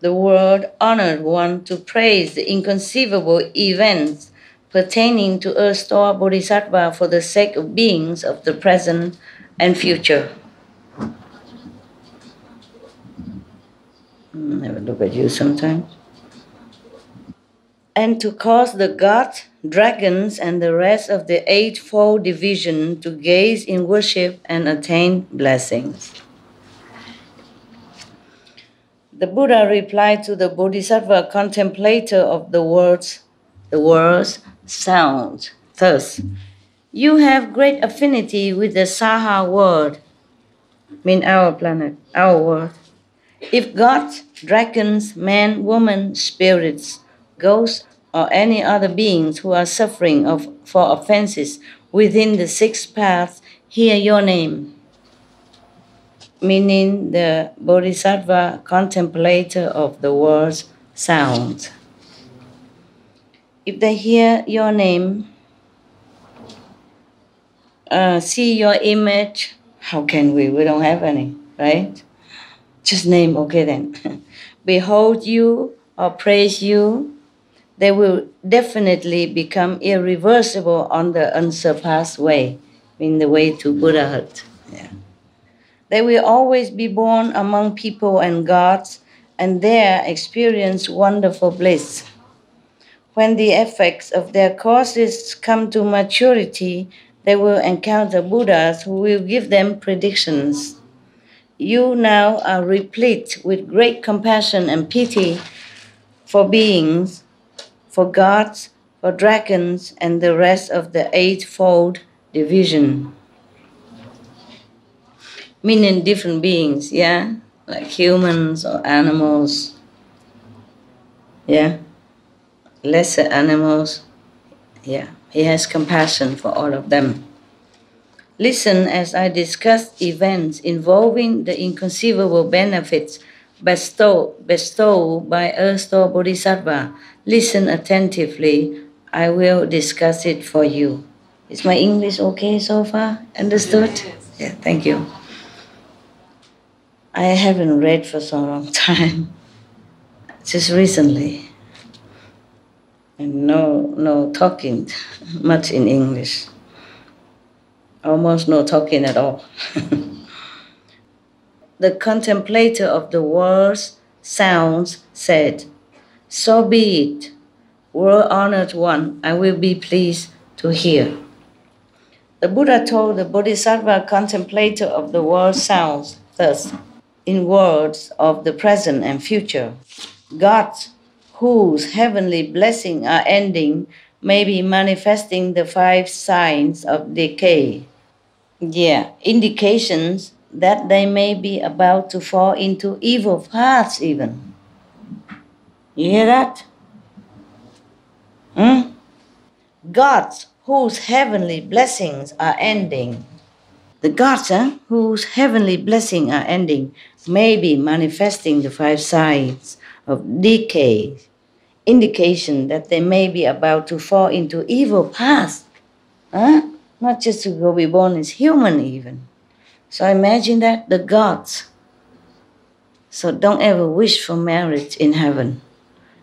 the world-honored one to praise the inconceivable events pertaining to Earth-star Bodhisattva for the sake of beings of the present and future. Have a look at you sometimes. And to cause the gods, dragons, and the rest of the eightfold division to gaze in worship and attain blessings. The Buddha replied to the Bodhisattva contemplator of the world's sound thus: you have great affinity with the Saha world, mean our planet, our world. If gods, dragons, men, women, spirits, ghosts, or any other beings who are suffering for offenses within the 6 paths hear your name, meaning the Bodhisattva contemplator of the world's sound. If they hear your name, see your image, how can we? We don't have any, right? Just name, okay then. Behold you or praise you, they will definitely become irreversible on the unsurpassed way, in the way to Buddhahood. Yeah. They will always be born among people and gods, and there experience wonderful bliss. When the effects of their causes come to maturity, they will encounter Buddhas who will give them predictions. You now are replete with great compassion and pity for beings, for gods, for dragons, and the rest of the eightfold division. Meaning different beings, yeah? Like humans or animals, yeah? Lesser animals, yeah. He has compassion for all of them. Listen as I discuss events involving the inconceivable benefits bestowed by Earth-star Bodhisattva. Listen attentively. I will discuss it for you. Is my English okay so far? Understood? Yes. Yeah, thank you. I haven't read for so long time. Just recently. And no talking much in English. Almost no talking at all. The contemplator of the world's sounds said, so be it, world-honored one, I will be pleased to hear. The Buddha told the Bodhisattva contemplator of the world's sounds thus, in words of the present and future, gods whose heavenly blessings are ending may be manifesting the 5 signs of decay. Yeah, indications that they may be about to fall into evil paths even. You hear that? Gods whose heavenly blessings are ending. The gods whose heavenly blessings are ending may be manifesting the 5 signs of decay. Indication that they may be about to fall into evil paths. Not just to go be born as human even. So imagine that, the gods. So don't ever wish for marriage in heaven.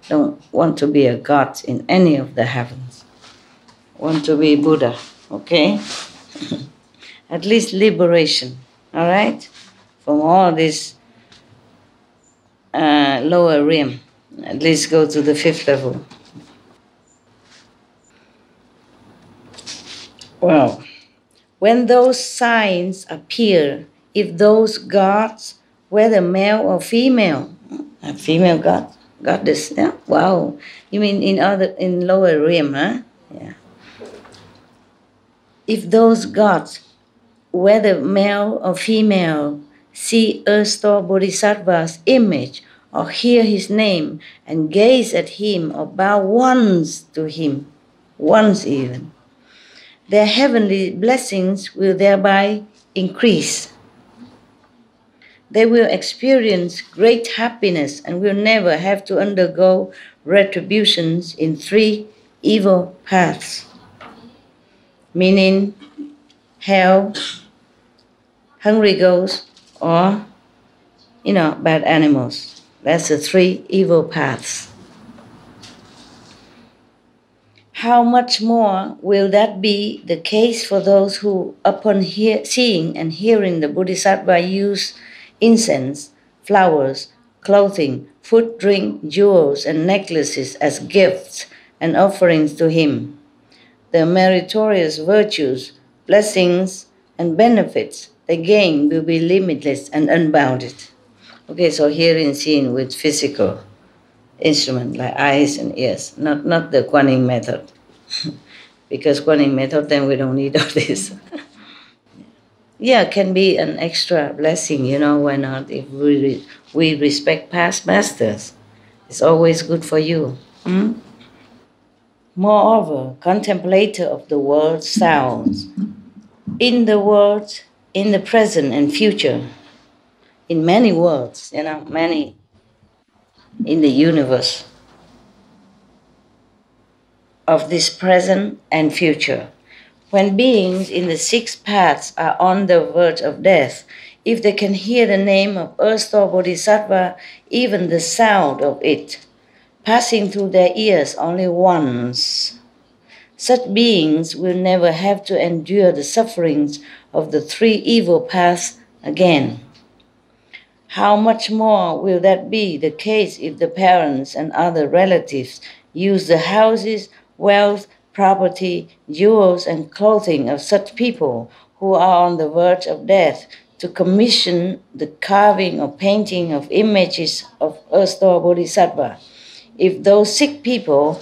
Don't want to be a god in any of the heavens. Want to be Buddha, okay? At least liberation, all right? From all this lower realm. At least go to the 5th level. Well, when those signs appear, if those gods, whether male or female, a female god, goddess. Yeah? Wow. You mean in lower realm, huh? Yeah. If those gods, whether male or female, see earth or bodhisattva's image or hear his name and gaze at him or bow once to him, once even, their heavenly blessings will thereby increase. They will experience great happiness and will never have to undergo retributions in 3 evil paths, meaning hell, hungry ghosts, or, bad animals. That's the 3 evil paths. How much more will that be the case for those who, upon seeing and hearing the Bodhisattva use incense, flowers, clothing, food, drink, jewels, and necklaces as gifts and offerings to him? The meritorious virtues, blessings, and benefits they gain will be limitless and unbounded. Okay, so hearing seen with physical instrument like eyes and ears, not the Kuan method. Because Kuan method, then we don't need all this. Yeah, it can be an extra blessing, why not? If we respect past masters, it's always good for you. Moreover, contemplator of the world sounds, in the world, in the present and future, in many worlds, many in the universe of this present and future. When beings in the 6 paths are on the verge of death, if they can hear the name of Earth or Bodhisattva, even the sound of it, passing through their ears only once, such beings will never have to endure the sufferings of the 3 evil paths again. How much more will that be the case if the parents and other relatives use the houses, wealth, property, jewels, and clothing of such people who are on the verge of death to commission the carving or painting of images of Earth or Bodhisattva? If those sick people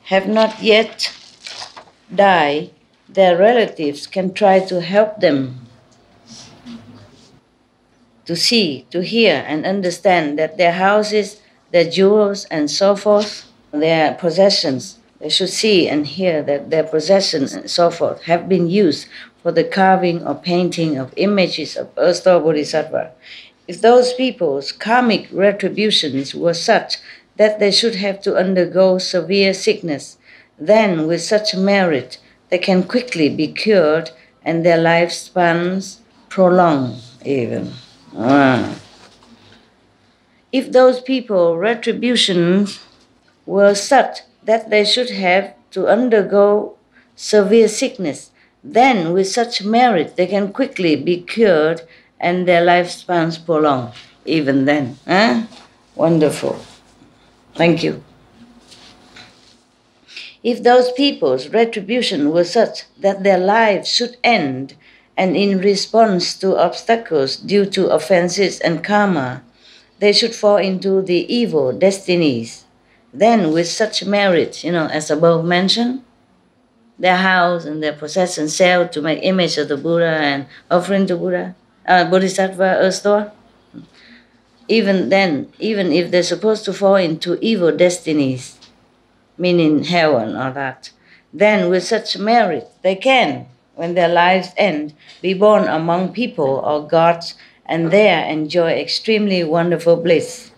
have not yet died, their relatives can try to help them to see, to hear, and understand that their houses, their jewels, and so forth, their possessions, they should see and hear that their possessions and so forth have been used for the carving or painting of images of Earth or Bodhisattva. If those people's karmic retributions were such that they should have to undergo severe sickness, then with such merit they can quickly be cured and their lifespans prolonged even. If those people's retributions were such that they should have to undergo severe sickness, then with such merit they can quickly be cured and their lifespans prolonged even then. Wonderful. Thank you. If those people's retribution were such that their lives should end, and in response to obstacles due to offenses and karma, they should fall into the evil destinies, then with such merit, as above mentioned, their house and their possessions sell to make image of the Buddha and offering to Buddha, Bodhisattva, Earth Store. Even then, even if they're supposed to fall into evil destinies, meaning hell and all that, then with such merit, they can, when their lives end, be born among people or gods and there enjoy extremely wonderful bliss.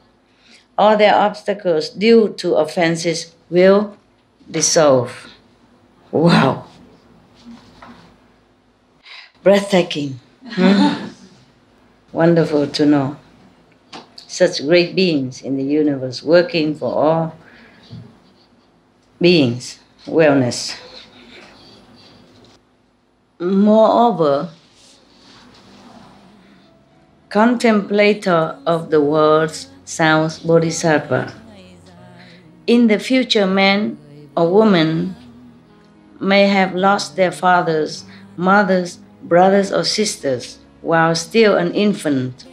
All their obstacles due to offenses will dissolve. Wow. Breathtaking. Wonderful to know. Such great beings in the universe working for all beings' wellness. Moreover, contemplator of the world's sounds Bodhisattva. In the future, man or woman may have lost their fathers, mothers, brothers or sisters while still an infant,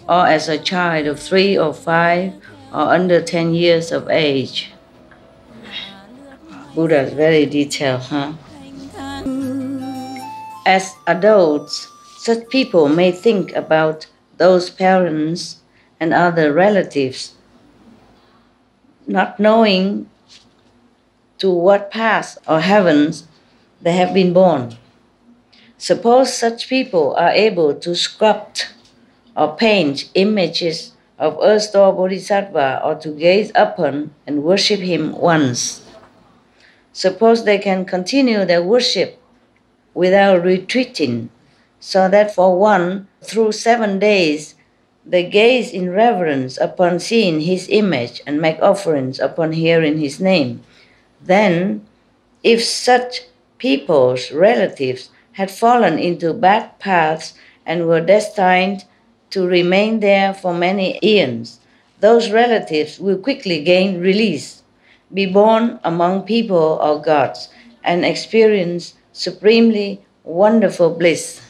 or as a child of 3 or 5 or under 10 years of age. Buddha is very detailed, huh? As adults, such people may think about those parents and other relatives, not knowing to what path or heavens they have been born. Suppose such people are able to sculpt or paint images of Earth-store Bodhisattva or to gaze upon and worship him once. Suppose they can continue their worship without retreating, so that for 1 through 7 days they gaze in reverence upon seeing his image and make offerings upon hearing his name. Then, if such people's relatives had fallen into bad paths and were destined to remain there for many eons, those relatives will quickly gain release, be born among people or gods, and experience supremely wonderful bliss.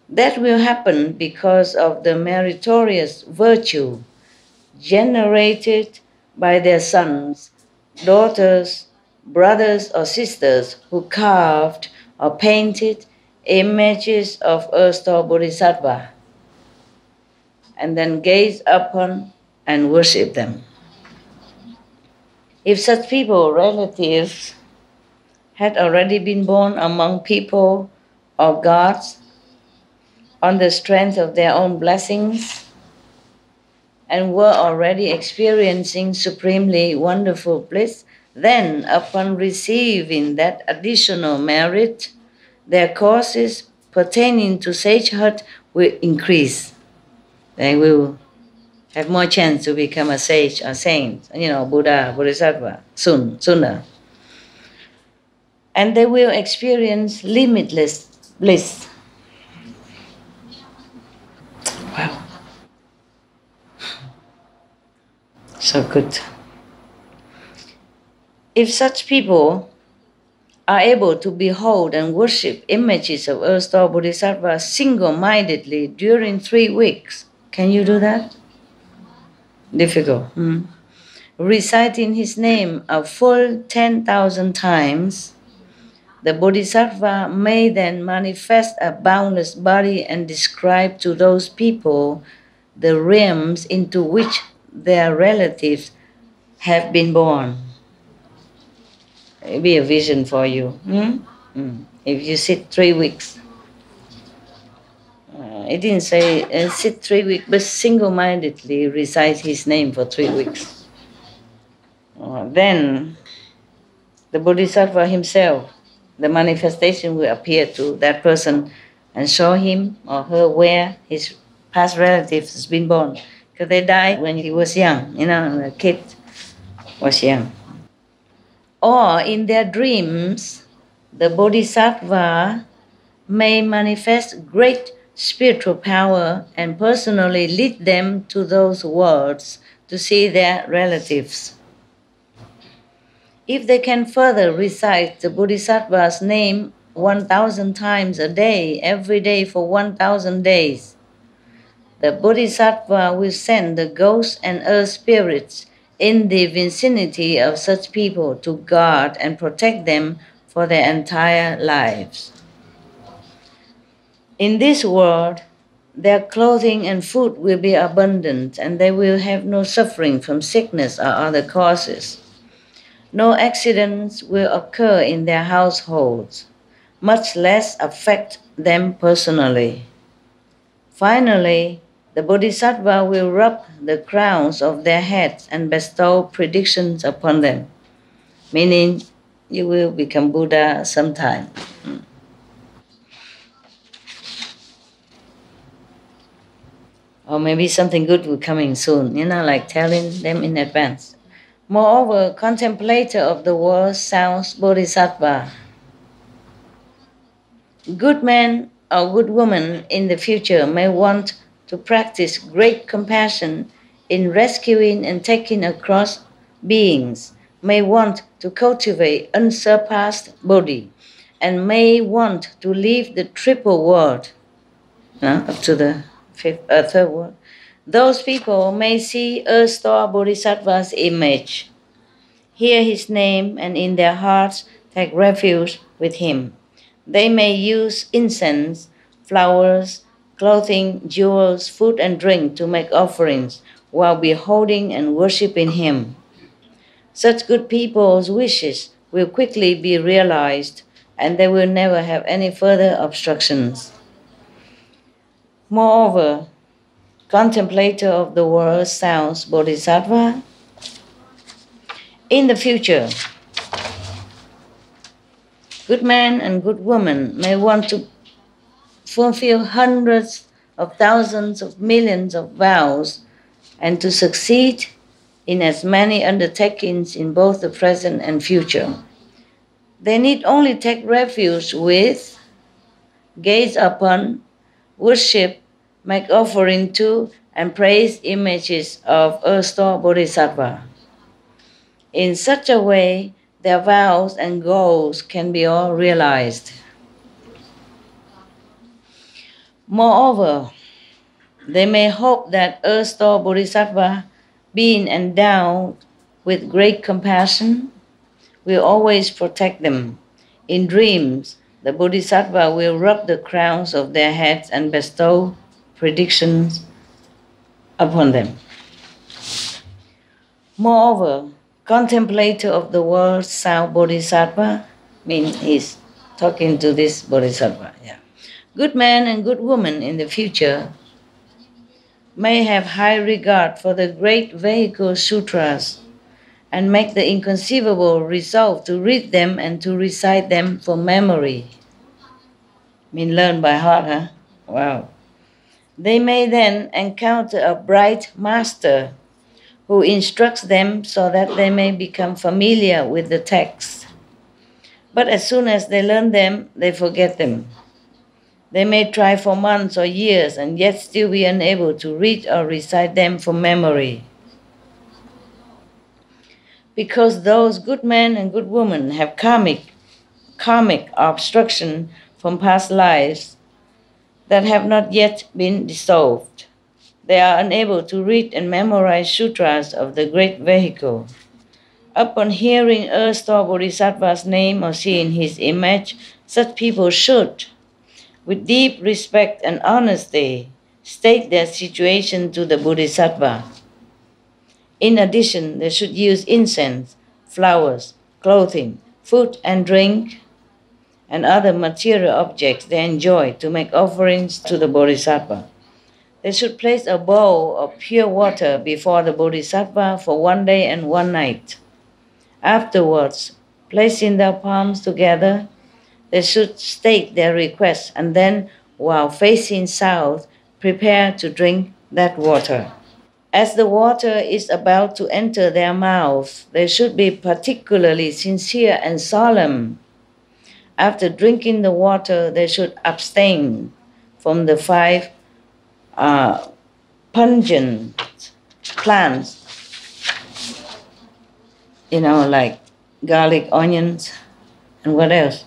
That will happen because of the meritorious virtue generated by their sons, daughters, brothers or sisters who carved or painted images of Earth-store Bodhisattva and then gaze upon and worship them. If such people, relatives, had already been born among people or gods on the strength of their own blessings and were already experiencing supremely wonderful bliss, then upon receiving that additional merit, their courses pertaining to sagehood will increase. They will have more chance to become a sage or saint, Buddha, Bodhisattva, sooner. And they will experience limitless bliss. Wow. So good. If such people are able to behold and worship images of Earth-store Bodhisattva single-mindedly during 3 weeks, can you do that? Difficult. Reciting his name a full 10,000 times, the Bodhisattva may then manifest a boundless body and describe to those people the realms into which their relatives have been born. It'll be a vision for you. If you sit 3 weeks. It didn't say sit 3 weeks, but single-mindedly recite his name for 3 weeks. Then the Bodhisattva himself, the manifestation will appear to that person and show him or her where his past relatives has been born. Because they died when he was young, the kid was young. Or in their dreams, the Bodhisattva may manifest great spiritual power and personally lead them to those worlds to see their relatives. If they can further recite the Bodhisattva's name 1,000 times a day, every day for 1,000 days, the Bodhisattva will send the ghosts and earth spirits in the vicinity of such people to guard and protect them for their entire lives. In this world, their clothing and food will be abundant, and they will have no suffering from sickness or other causes. No accidents will occur in their households, much less affect them personally. Finally, the Bodhisattva will rub the crowns of their heads and bestow predictions upon them, meaning you will become Buddha sometime. Or maybe something good will coming soon, like telling them in advance. Moreover, contemplator of the world sounds Bodhisattva. Good men or good women in the future may want to practice great compassion in rescuing and taking across beings, may want to cultivate unsurpassed Bodhi, and may want to leave the triple world up to the third world. Those people may see Earth-Star Bodhisattva's image, hear his name, and in their hearts take refuge with him. They may use incense, flowers, clothing, jewels, food, and drink to make offerings while beholding and worshipping him. Such good people's wishes will quickly be realized, and they will never have any further obstructions. Moreover, contemplator of the world sounds Bodhisattva. In the future, good men and good women may want to fulfill hundreds of thousands of millions of vows and to succeed in as many undertakings in both the present and future. They need only take refuge with, gaze upon, worship, make offering to, and praise images of Earth-Star Bodhisattva. In such a way, their vows and goals can be all realized. Moreover, they may hope that Earth-Star Bodhisattva, being endowed with great compassion, will always protect them. In dreams, the Bodhisattva will rub the crowns of their heads and bestow predictions upon them. Moreover, contemplator of the world sound Bodhisattva, means he's talking to this Bodhisattva. Yeah. Good men and good women in the future may have high regard for the great vehicle sutras and make the inconceivable resolve to read them and to recite them for memory. Learn by heart, huh? Wow. They may then encounter a bright master who instructs them so that they may become familiar with the text. But as soon as they learn them, they forget them. They may try for months or years and yet still be unable to read or recite them from memory. Because those good men and good women have karmic obstruction from past lives that have not yet been dissolved. They are unable to read and memorize sutras of the great vehicle. Upon hearing Earth-Star Bodhisattva's name or seeing his image, such people should, with deep respect and honesty, state their situation to the Bodhisattva. In addition, they should use incense, flowers, clothing, food and drink, and other material objects they enjoy to make offerings to the Bodhisattva. They should place a bowl of pure water before the Bodhisattva for 1 day and 1 night. Afterwards, placing their palms together, they should state their request and then, while facing south, prepare to drink that water. As the water is about to enter their mouth, they should be particularly sincere and solemn. After drinking the water, they should abstain from the 5 pungent plants, like garlic, onions, and what else?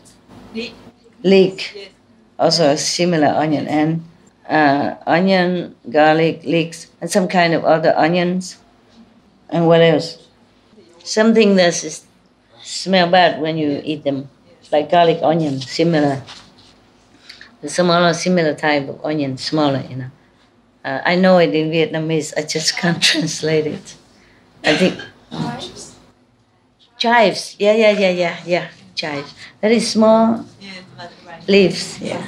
Leek. Yes. Also a similar onion, and onion, garlic, leeks, and some kind of other onions. And what else? Something that smell bad when you eat them, like garlic, onion, similar. There's some other similar type of onion, smaller, I know it in Vietnamese, I just can't translate it. I think... Chives. Yeah. Chives. That is small leaves, yeah.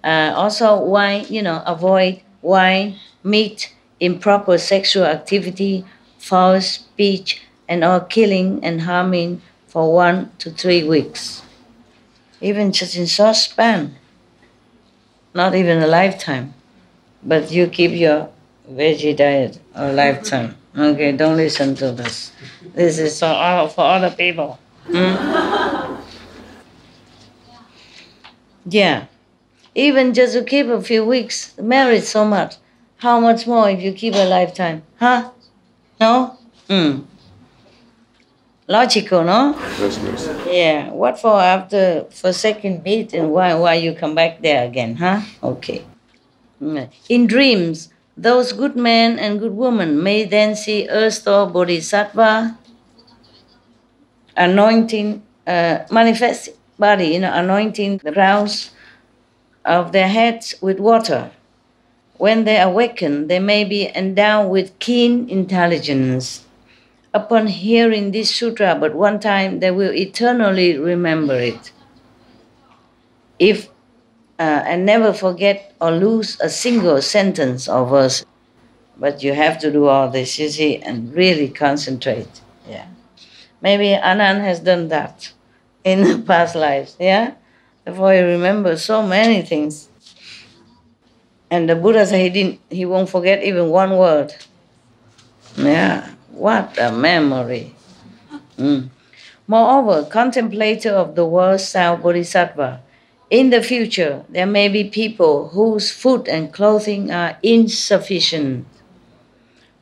Also wine, avoid wine, meat, improper sexual activity, false speech, and all killing and harming for 1 to 3 weeks. Even just in short span, not even a lifetime, but you keep your veggie diet a lifetime. Okay, don't listen to this. This is for other people. Yeah. Even just to keep a few weeks married so much. How much more if you keep a lifetime? Huh? No? Logical, no? Yeah. What for after second beat and why you come back there again, huh? Okay. In dreams, Those good men and good women may then see earth or bodhisattva anointing, manifest body, anointing the crowns of their heads with water. When they awaken, they may be endowed with keen intelligence. Upon hearing this sutra but one time, they will eternally remember it. And never forget or lose a single sentence or verse. But you have to do all this, you see, and really concentrate. Yeah. Maybe Anand has done that in the past lives, yeah? Therefore he remembers so many things. And the Buddha said he won't forget even one word. Yeah, what a memory. Moreover, contemplator of the world sound bodhisattva, in the future there may be people whose food and clothing are insufficient,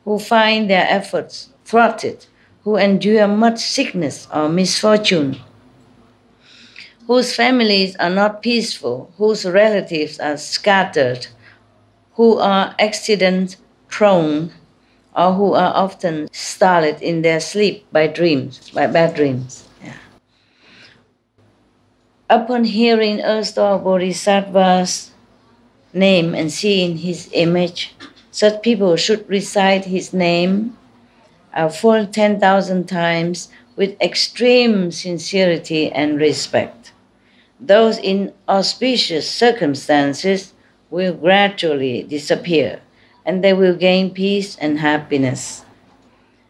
who find their efforts thwarted, who endure much sickness or misfortune, whose families are not peaceful, whose relatives are scattered, who are accident-prone, or who are often startled in their sleep by bad dreams. Yeah. Upon hearing Erstwhile Bodhisattva's name and seeing his image, such people should recite his name a full 10,000 times with extreme sincerity and respect. Those in auspicious circumstances will gradually disappear, and they will gain peace and happiness.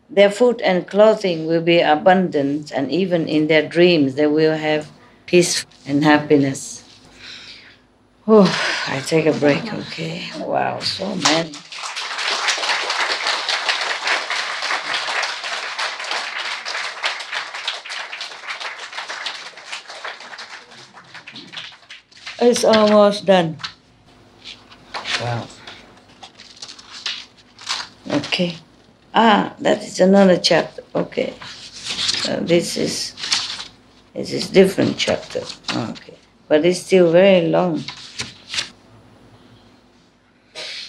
Their food and clothing will be abundant, and even in their dreams they will have peace and happiness. Oh, I take a break, okay? Wow, so many. It's almost done. Wow. Okay. That is another chapter. Okay. This is different chapter. Okay. But it's still very long.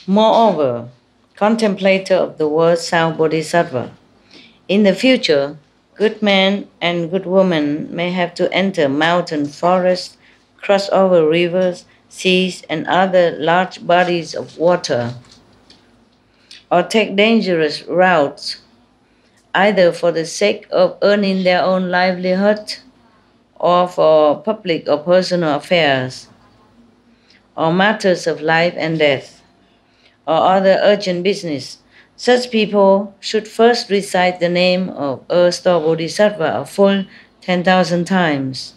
Moreover, contemplator of the world sound bodhisattva, in the future, good men and good women may have to enter mountain forests, cross over rivers, seas, and other large bodies of water, or take dangerous routes, either for the sake of earning their own livelihood, or for public or personal affairs, or matters of life and death, or other urgent business. Such people should first recite the name of Erstwhile Bodhisattva a full 10,000 times.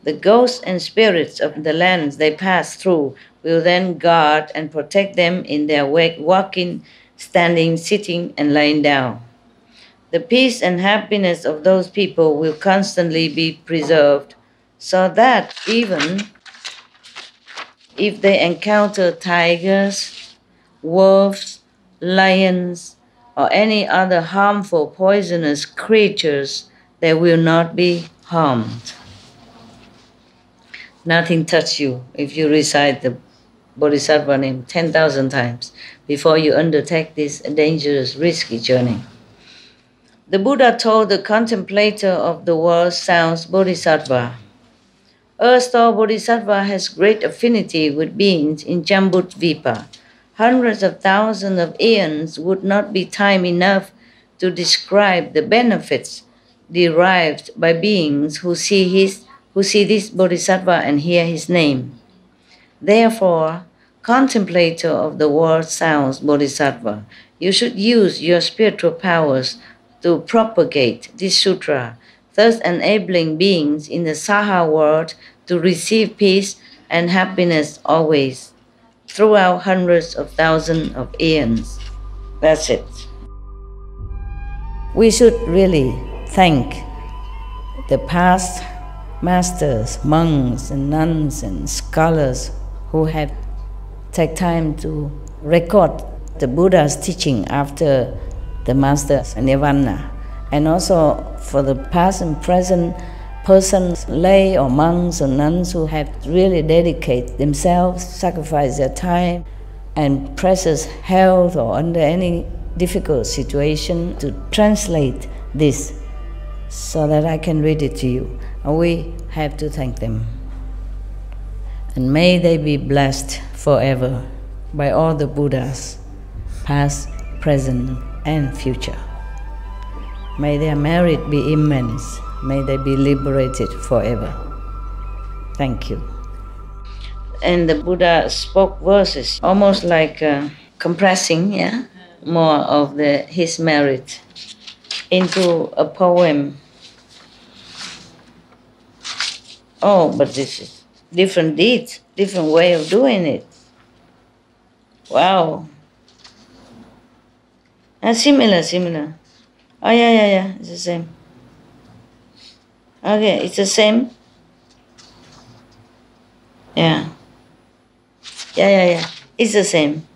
The ghosts and spirits of the lands they pass through will then guard and protect them in their walking, standing, sitting, and lying down. The peace and happiness of those people will constantly be preserved, so that even if they encounter tigers, wolves, lions, or any other harmful, poisonous creatures, they will not be harmed. Nothing touch you if you recite the Bodhisattva name 10,000 times before you undertake this dangerous, risky journey. The Buddha told the contemplator of the world sounds Bodhisattva, Erstwhile Bodhisattva has great affinity with beings in Jambudvipa. Hundreds of thousands of eons would not be time enough to describe the benefits derived by beings who see this Bodhisattva and hear his name. Therefore, contemplator of the world sounds Bodhisattva, you should use your spiritual powers to propagate this sutra, thus enabling beings in the Saha world to receive peace and happiness always, throughout hundreds of thousands of eons. That's it. We should really thank the past masters, monks and nuns and scholars who have taken time to record the Buddha's teaching after the master's nirvana, and also for the past and present persons, lay or monks or nuns who have really dedicated themselves, sacrificed their time and precious health or under any difficult situation, to translate this so that I can read it to you. And we have to thank them. And may they be blessed forever by all the Buddhas, past, present, and future. May their merit be immense. May they be liberated forever. Thank you. And the Buddha spoke verses, almost like compressing, more of his merit into a poem. Oh, but this is different deeds, different way of doing it. Wow. Similar. Oh, yeah, it's the same. Okay, it's the same. Yeah, it's the same.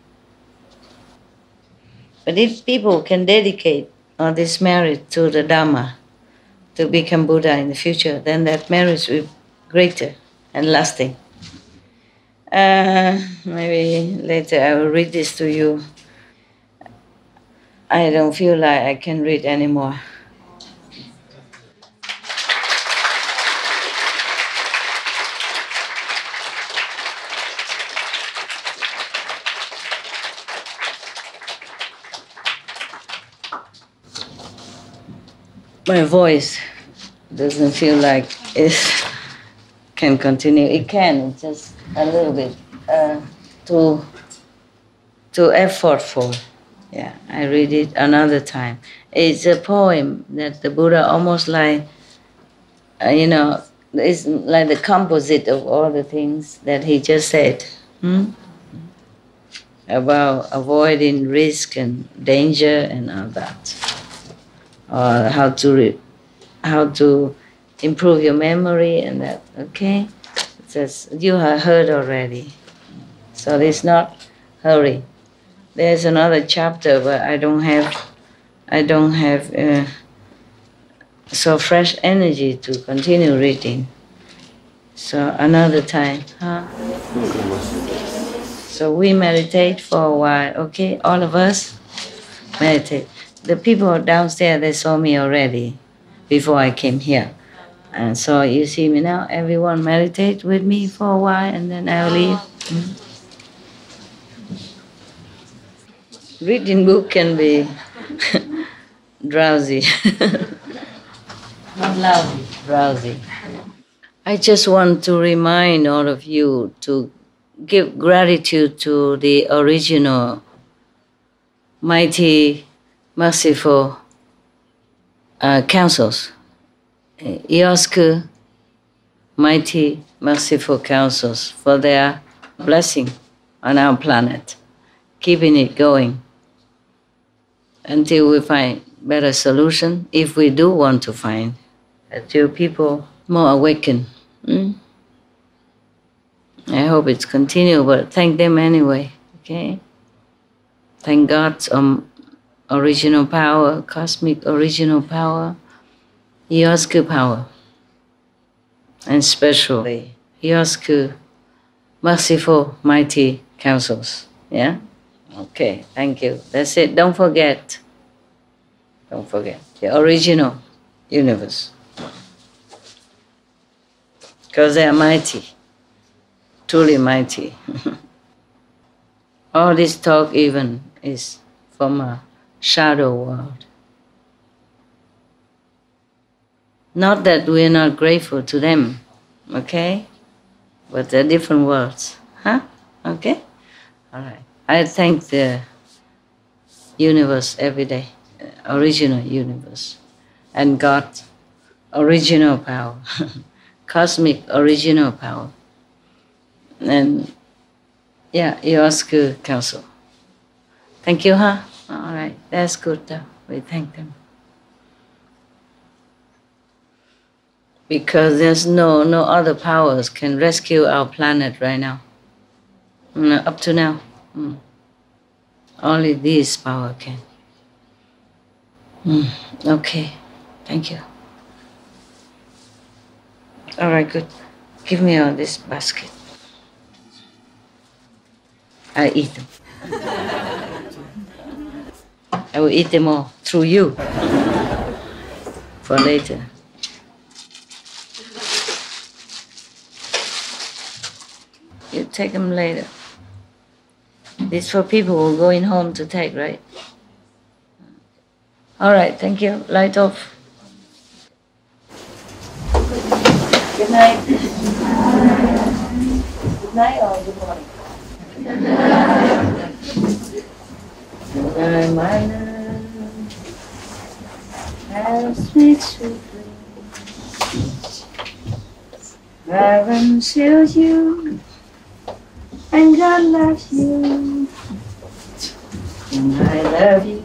But if people can dedicate all this merit to the Dhamma, to become Buddha in the future, then that merit will be greater and lasting. Maybe later I will read this to you. I don't feel like I can read anymore. My voice doesn't feel like it can continue. It can, it's just a little bit too effortful. Yeah, I read it another time. It's a poem that the Buddha almost like, it's like the composite of all the things that he just said. About avoiding risk and danger and all that. Or how to improve your memory and that, okay? Just, you have heard already. So it's not hurry. There's another chapter, but I don't have so fresh energy to continue reading. So another time, huh? So we meditate for a while, okay? All of us meditate. The people downstairs, they saw me already before I came here. And so you see me now, everyone meditate with me for a while and then I'll leave. Reading book can be drowsy. Not lousy, drowsy. I just want to remind all of you to give gratitude to the original mighty, merciful councils. Iosku, mighty, merciful councils, for their blessing on our planet, keeping it going until we find better solution, if we do want to find, until people more awakened. I hope it's continued, but thank them anyway, okay? Thank God's original power, cosmic original power, Iosku power, and especially Iosku merciful, mighty councils. Yeah? Okay, thank you. That's it. Don't forget. Don't forget. The original universe. Because they are mighty. Truly mighty. All this talk even is from a shadow world. Not that we're not grateful to them, okay? But they're different worlds, huh? Okay? All right. I thank the universe every day, original universe, and God's original power, cosmic original power. And yeah, Iosku Council. Thank you, huh? All right, that's good though. We thank them. Because there's no other powers can rescue our planet right now. No, up to now. Only this power can. Okay, thank you. All right, good. Give me all this basket. I eat them. I will eat them all through you for later. You take them later. This for people who are going home to take, right? All right, thank you. Light off. Good night. Good night or good morning? Good night, my love. Have sweet, sweet dreams. Heaven shield you, and God loves you, and I love you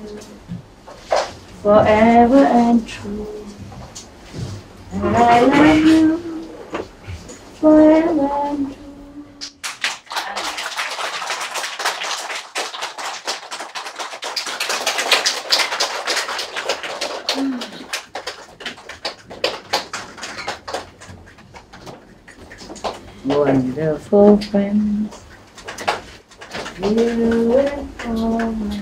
forever and true, and I love you forever and true. Wonderful friends, you and all my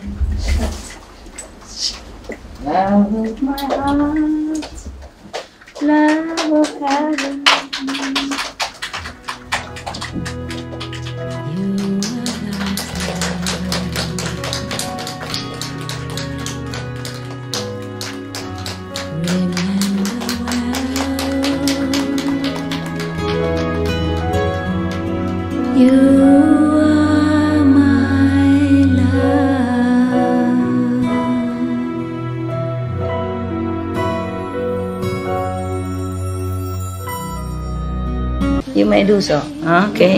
love of my heart, love of heaven. You are you are my love. You may do so. Okay.